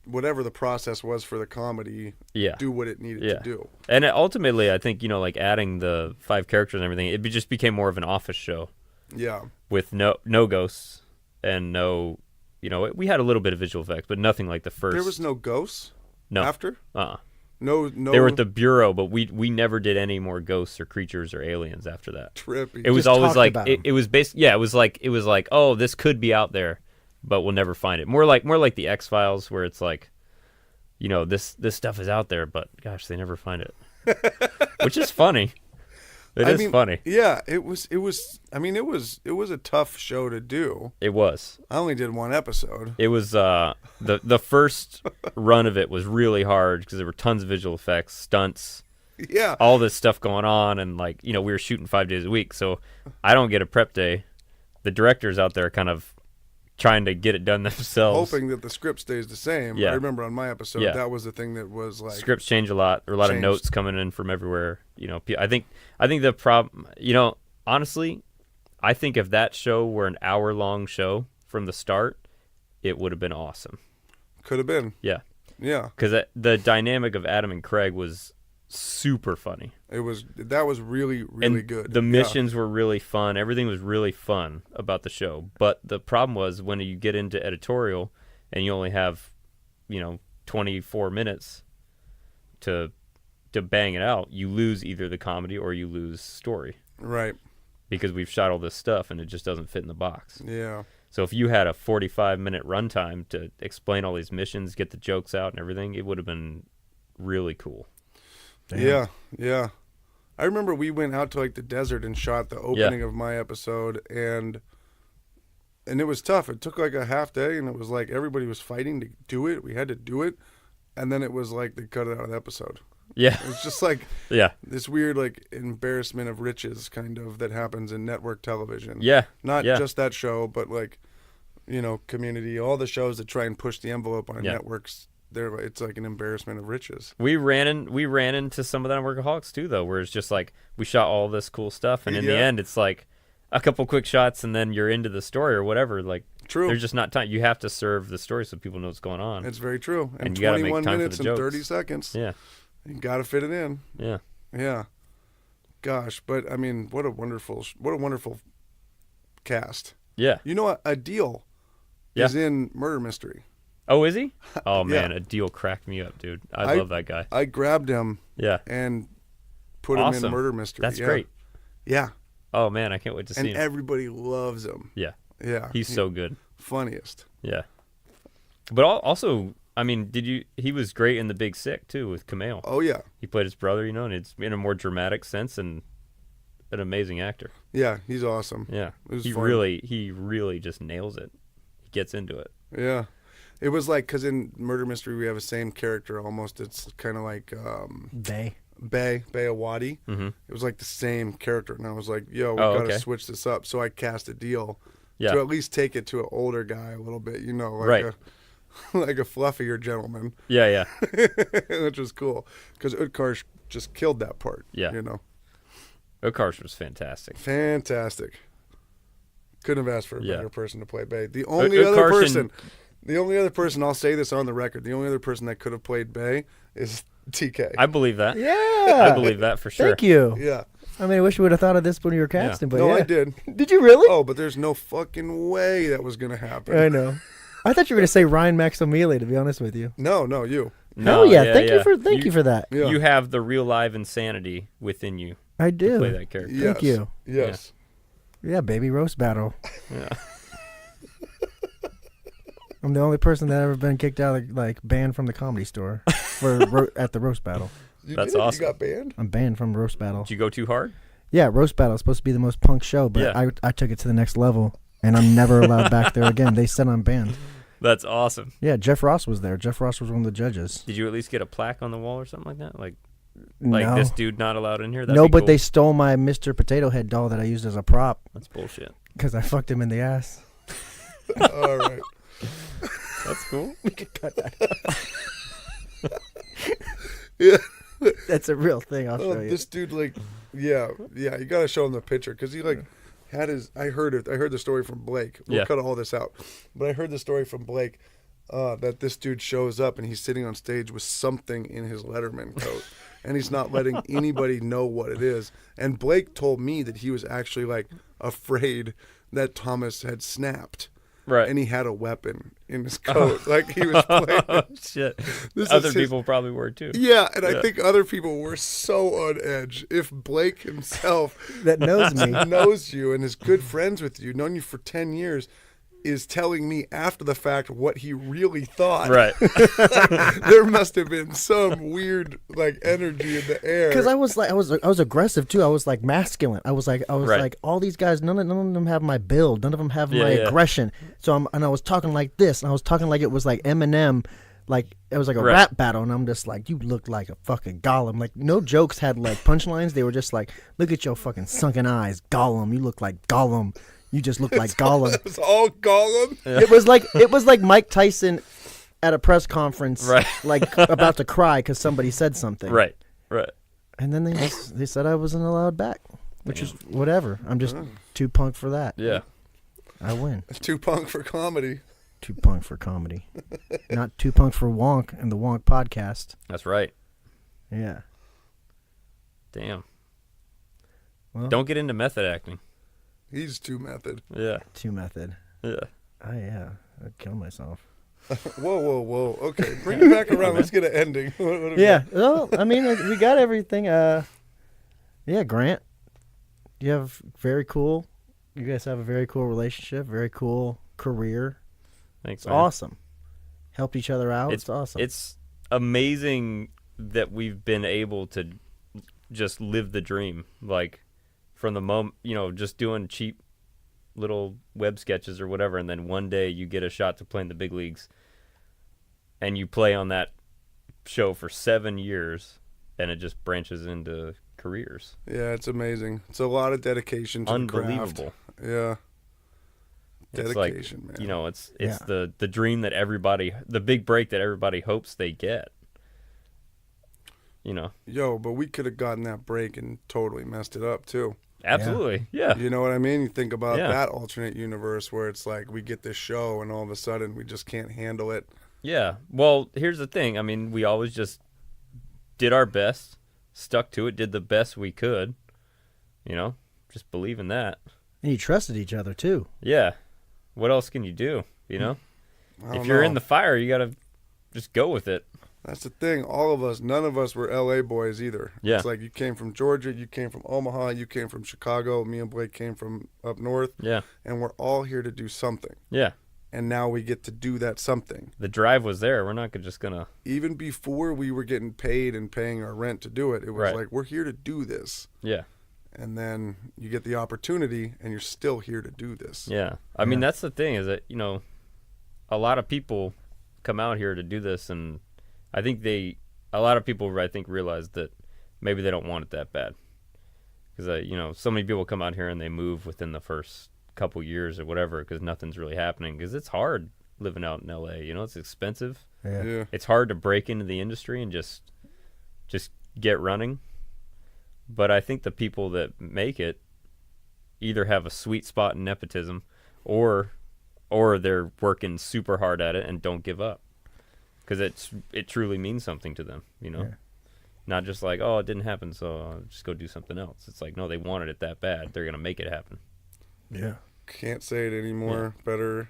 Speaker 3: whatever the process was for the comedy do what it needed to do.
Speaker 2: And ultimately, I think like adding the 5 characters and everything, it just became more of an Office show.
Speaker 3: Yeah.
Speaker 2: With no ghosts and no. We had a little bit of visual effects, but nothing like the first.
Speaker 3: There was no ghosts?
Speaker 2: No.
Speaker 3: After?
Speaker 2: No. They were at the Bureau, but we never did any more ghosts or creatures or aliens after that.
Speaker 3: Trippy.
Speaker 2: It was always like it was it was like oh, this could be out there, but we'll never find it. More like the X-Files, where it's like, this stuff is out there, but gosh, they never find it. Which is funny. It is funny.
Speaker 3: Yeah, it was a tough show to do.
Speaker 2: It was.
Speaker 3: I only did 1 episode.
Speaker 2: It was the first run of it was really hard because there were tons of visual effects, stunts, all this stuff going on, and we were shooting 5 days a week, so I don't get a prep day. The directors out there kind of trying to get it done themselves,
Speaker 3: hoping that the script stays the same. I remember on my episode that was the thing that was like
Speaker 2: scripts change a lot. There were a lot of notes coming in from everywhere. I think the problem. Honestly, I think if that show were an hour-long show from the start, it would have been awesome.
Speaker 3: Could have been.
Speaker 2: Yeah.
Speaker 3: Yeah.
Speaker 2: Because the dynamic of Adam and Craig was super funny.
Speaker 3: That was really, really good.
Speaker 2: The missions were really fun. Everything was really fun about the show. But the problem was when you get into editorial and you only have, 24 minutes to bang it out, you lose either the comedy or you lose story.
Speaker 3: Right.
Speaker 2: Because we've shot all this stuff and it just doesn't fit in the box.
Speaker 3: Yeah.
Speaker 2: So if you had a 45-minute runtime to explain all these missions, get the jokes out and everything, it would have been really cool.
Speaker 3: Damn. Yeah. I remember we went out to the desert and shot the opening of my episode, and it was tough. It took a half day, and it was everybody was fighting to do it. We had to do it, and then it was they cut it out of the episode.
Speaker 2: Yeah.
Speaker 3: It's just like
Speaker 2: Yeah.
Speaker 3: this weird like embarrassment of riches kind of that happens in network television.
Speaker 2: Yeah.
Speaker 3: Not
Speaker 2: Yeah.
Speaker 3: just that show, but like, Community, all the shows that try and push the envelope on
Speaker 2: Yeah.
Speaker 3: networks. It's like an embarrassment of riches.
Speaker 2: We ran into some of that on Workaholics too, though, where it's just like we shot all this cool stuff, and in the
Speaker 3: Yeah.
Speaker 2: end, it's like a couple quick shots, and then you're into the story or whatever. Like,
Speaker 3: True.
Speaker 2: there's just not time. You have to serve the story so people know what's going on.
Speaker 3: It's very true.
Speaker 2: And you gotta make
Speaker 3: 21
Speaker 2: time for
Speaker 3: minutes
Speaker 2: the
Speaker 3: and
Speaker 2: jokes.
Speaker 3: 30 seconds.
Speaker 2: Yeah,
Speaker 3: You got to fit it in.
Speaker 2: yeah,
Speaker 3: Yeah. Gosh, but I mean, what a wonderful cast.
Speaker 2: yeah.
Speaker 3: You know what? Adil
Speaker 2: Yeah.
Speaker 3: is in Murder Mystery.
Speaker 2: Oh, is he? Oh man,
Speaker 3: Yeah.
Speaker 2: Adil cracked me up, dude. I love that guy.
Speaker 3: I grabbed him
Speaker 2: Yeah,
Speaker 3: and put him
Speaker 2: awesome.
Speaker 3: in Murder Mystery.
Speaker 2: That's
Speaker 3: Yeah.
Speaker 2: great.
Speaker 3: Yeah.
Speaker 2: Oh man, I can't wait to
Speaker 3: And
Speaker 2: see him.
Speaker 3: everybody loves him.
Speaker 2: Yeah,
Speaker 3: Yeah.
Speaker 2: he's so good.
Speaker 3: Funniest.
Speaker 2: Yeah, but also, I mean, he was great in The Big Sick too with Kumail.
Speaker 3: Oh, yeah.
Speaker 2: He played his brother, and it's in a more dramatic sense, and an amazing actor.
Speaker 3: Yeah, he's awesome.
Speaker 2: Yeah,
Speaker 3: It was
Speaker 2: he
Speaker 3: fun.
Speaker 2: really just nails it. He gets into it.
Speaker 3: Yeah. It was like, because in Murder Mystery, we have the same character almost. It's kind of like
Speaker 1: Bay.
Speaker 3: Bay Awadi.
Speaker 2: Mm-hmm.
Speaker 3: It was like the same character. And I was like, yo, we
Speaker 2: Oh,
Speaker 3: got to
Speaker 2: okay.
Speaker 3: switch this up. So I cast Adil
Speaker 2: Yeah,
Speaker 3: to at least take it to an older guy a little bit, like
Speaker 2: Right.
Speaker 3: like a fluffier gentleman,
Speaker 2: yeah.
Speaker 3: which was cool because Utkarsh just killed that part.
Speaker 2: Yeah. Okarsh was fantastic.
Speaker 3: Fantastic. Couldn't have asked for a
Speaker 2: Yeah.
Speaker 3: better person to play Bay. The only other person, I'll say this on the record, the only other person that could have played Bay is TK.
Speaker 2: I believe that.
Speaker 1: Yeah.
Speaker 2: I believe that for sure.
Speaker 1: Thank you.
Speaker 3: Yeah.
Speaker 1: I mean, I wish you would have thought of this when you were casting, but
Speaker 3: No,
Speaker 1: yeah.
Speaker 3: I did.
Speaker 1: Did you really?
Speaker 3: Oh, but there's no fucking way that was going to happen.
Speaker 1: I know. I thought you were going to say Ryan Maximili, to be honest with you.
Speaker 3: No, you.
Speaker 1: Hell yeah. Thank
Speaker 2: yeah.
Speaker 1: you for that.
Speaker 3: Yeah.
Speaker 2: You have the real live insanity within you
Speaker 1: I
Speaker 2: to
Speaker 1: do.
Speaker 2: play that character.
Speaker 3: Yes.
Speaker 1: Thank you.
Speaker 3: Yes.
Speaker 1: Yeah, baby, roast battle.
Speaker 2: Yeah.
Speaker 1: I'm the only person that ever been kicked out, banned from the Comedy Store at the roast battle.
Speaker 3: You
Speaker 2: That's
Speaker 3: did?
Speaker 2: awesome.
Speaker 3: You got banned?
Speaker 1: I'm banned from roast battle.
Speaker 2: Did you go too hard?
Speaker 1: Yeah, roast battle is supposed to be the most punk show, but
Speaker 2: Yeah.
Speaker 1: I took it to the next level, and I'm never allowed back there again. They said I'm banned.
Speaker 2: That's awesome.
Speaker 1: Yeah, Jeff Ross was there. Jeff Ross was one of the judges.
Speaker 2: Did you at least get a plaque on the wall or something like that? Like
Speaker 1: No.
Speaker 2: this dude not allowed in here? That'd
Speaker 1: No,
Speaker 2: be
Speaker 1: but
Speaker 2: cool.
Speaker 1: they stole my Mr. Potato Head doll that I used as a prop
Speaker 2: That's bullshit.
Speaker 1: because I fucked him in the ass.
Speaker 3: All right.
Speaker 2: That's cool.
Speaker 1: Cut that.
Speaker 3: Yeah.
Speaker 1: That's a real thing. I'll
Speaker 3: Oh,
Speaker 1: show you.
Speaker 3: this dude, you got to show him the picture because he, had his. I heard the story from Blake. We'll
Speaker 2: Yeah.
Speaker 3: cut all this out. But I heard the story from Blake that this dude shows up and he's sitting on stage with something in his Letterman coat. And he's not letting anybody know what it is. And Blake told me that he was actually, afraid that Thomas had snapped.
Speaker 2: Right.
Speaker 3: And he had a weapon in his coat. Like, he was playing.
Speaker 2: Shit.
Speaker 3: This
Speaker 2: Other
Speaker 3: is his-
Speaker 2: people probably were too.
Speaker 3: Yeah, and I
Speaker 2: Yeah.
Speaker 3: think other people were so on edge. If Blake himself
Speaker 1: that knows me.
Speaker 3: knows you and is good friends with you, known you for 10 years, is telling me after the fact what he really thought.
Speaker 2: Right.
Speaker 3: There must have been some weird energy in the air.
Speaker 1: Because I was aggressive too. I was masculine. I was
Speaker 2: Right.
Speaker 1: like all these guys. None of them have my build. None of them have
Speaker 2: Yeah,
Speaker 1: my
Speaker 2: yeah.
Speaker 1: aggression. So I was talking like this, and I was talking like it was like Eminem. Like it was like a
Speaker 2: Right.
Speaker 1: rap battle, and I'm just like, you look like a fucking Gollum. Like no jokes had punchlines. They were just like, look at your fucking sunken eyes, Gollum. You look like Gollum. You just look like Gollum.
Speaker 3: It was all Gollum.
Speaker 1: It was like Mike Tyson at a press conference,
Speaker 2: Right.
Speaker 1: about to cry because somebody said something.
Speaker 2: Right.
Speaker 1: And then they said I wasn't allowed back, which is whatever. I'm just too punk for that.
Speaker 2: Yeah.
Speaker 1: I win.
Speaker 3: Too punk for comedy.
Speaker 1: Too punk for comedy. Not too punk for Wonk and the Wonk podcast.
Speaker 2: That's right.
Speaker 1: Yeah.
Speaker 2: Damn.
Speaker 1: Well,
Speaker 2: Don't get into method acting.
Speaker 3: He's too method.
Speaker 2: Yeah.
Speaker 1: too method.
Speaker 2: Yeah.
Speaker 1: Oh, yeah. I'd kill myself.
Speaker 3: Whoa. Okay, bring it back around. Let's get an ending. What have we
Speaker 1: Yeah. Well, I mean, we got everything. Yeah, Grant. You guys have a very cool relationship, very cool career.
Speaker 2: Thanks,
Speaker 1: It's
Speaker 2: man.
Speaker 1: awesome. Helped each other out. It's awesome.
Speaker 2: It's amazing that we've been able to just live the dream. From the moment, just doing cheap little web sketches or whatever, and then one day you get a shot to play in the big leagues, and you play on that show for 7 years, and it just branches into careers.
Speaker 3: Yeah, it's amazing. It's a lot of dedication to
Speaker 2: Unbelievable.
Speaker 3: the craft. Yeah. Dedication,
Speaker 2: It's like,
Speaker 3: man.
Speaker 2: you know, it's the dream that everybody, the big break that everybody hopes they get. You know.
Speaker 3: Yo, but we could have gotten that break and totally messed it up too.
Speaker 2: Absolutely. Yeah.
Speaker 3: You know what I mean? You think about that alternate universe where it's like we get this show and all of a sudden we just can't handle it.
Speaker 2: Yeah. Well, here's the thing. I mean, we always just did our best, stuck to it, did the best we could. You know, just believe in that.
Speaker 1: And you trusted each other too.
Speaker 2: Yeah. What else can you do? You know, if you're
Speaker 3: know.
Speaker 2: in the fire, you got to just go with it.
Speaker 3: That's the thing. All of us, none of us were LA boys either.
Speaker 2: Yeah.
Speaker 3: It's like you came from Georgia, you came from Omaha, you came from Chicago. Me and Blake came from up north.
Speaker 2: Yeah.
Speaker 3: And we're all here to do something.
Speaker 2: Yeah.
Speaker 3: And now we get to do that something.
Speaker 2: The drive was there. We're not just going to.
Speaker 3: Even before we were getting paid and paying our rent to do it, it was like, we're here to do this.
Speaker 2: Yeah.
Speaker 3: And then you get the opportunity and you're still here to do this.
Speaker 2: Yeah. I mean, that's the thing is that, you know, a lot of people come out here to do this, and I think a lot of people, I think, realize that maybe they don't want it that bad. Because, you know, so many people come out here and they move within the first couple years or whatever because nothing's really happening. Because it's hard living out in LA. You know, it's expensive.
Speaker 3: Yeah.
Speaker 2: It's hard to break into the industry and just get running. But I think the people that make it either have a sweet spot in nepotism or they're working super hard at it and don't give up. Because it truly means something to them, you know? Yeah. Not just like, oh, it didn't happen, so I'll just go do something else. It's like, no, they wanted it that bad. They're going to make it happen.
Speaker 3: Yeah. Can't say it anymore. Better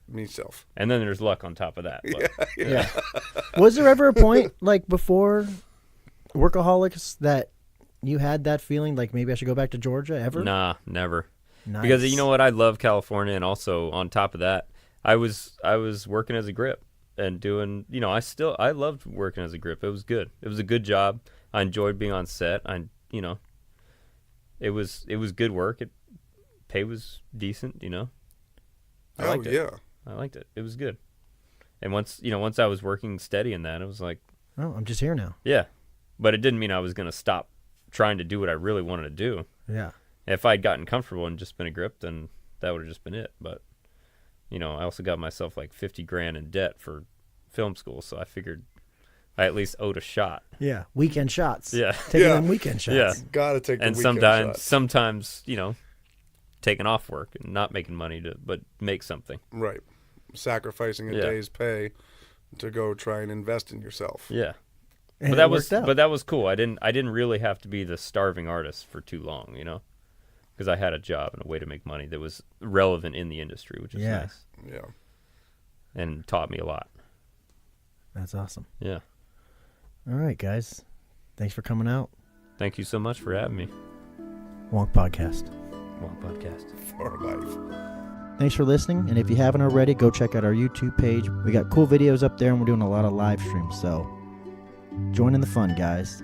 Speaker 3: myself.
Speaker 2: And then there's luck on top of that. But,
Speaker 1: yeah. Was there ever a point, like, before Workaholics that you had that feeling, like, maybe I should go back to Georgia ever?
Speaker 2: Nah, never.
Speaker 1: Nice.
Speaker 2: Because, you know what? I love California, and also, on top of that, I was working as a grip. And doing, you know, I loved working as a grip. It was good. It was a good job. I enjoyed being on set. You know, it was good work. Pay was decent, you know. I liked it. I liked it. It was good. And once I was working steady in that, it was like,
Speaker 1: oh, I'm just here now.
Speaker 2: Yeah. But it didn't mean I was going to stop trying to do what I really wanted to do.
Speaker 1: Yeah.
Speaker 2: If I'd gotten comfortable and just been a grip, then that would have just been it. But you know, I also got myself like $50,000 in debt for film school, so I figured I at least owed a shot.
Speaker 1: Yeah, weekend shots.
Speaker 2: Yeah,
Speaker 1: taking them weekend shots.
Speaker 2: Yeah,
Speaker 3: gotta take.
Speaker 2: And sometimes, you know, taking off work and not making money but make something.
Speaker 3: Right, sacrificing a day's pay to go try and invest in yourself.
Speaker 2: Yeah,
Speaker 1: and
Speaker 2: but that was cool. I didn't really have to be the starving artist for too long, you know. Because I had a job and a way to make money that was relevant in the industry, which is nice.
Speaker 3: Yeah.
Speaker 2: And taught me a lot.
Speaker 1: That's awesome.
Speaker 2: Yeah.
Speaker 1: All right, guys. Thanks for coming out.
Speaker 2: Thank you so much for having me.
Speaker 1: Wonk Podcast.
Speaker 2: Wonk Podcast.
Speaker 3: For life.
Speaker 1: Thanks for listening. And if you haven't already, go check out our YouTube page. We got cool videos up there, and we're doing a lot of live streams. So join in the fun, guys.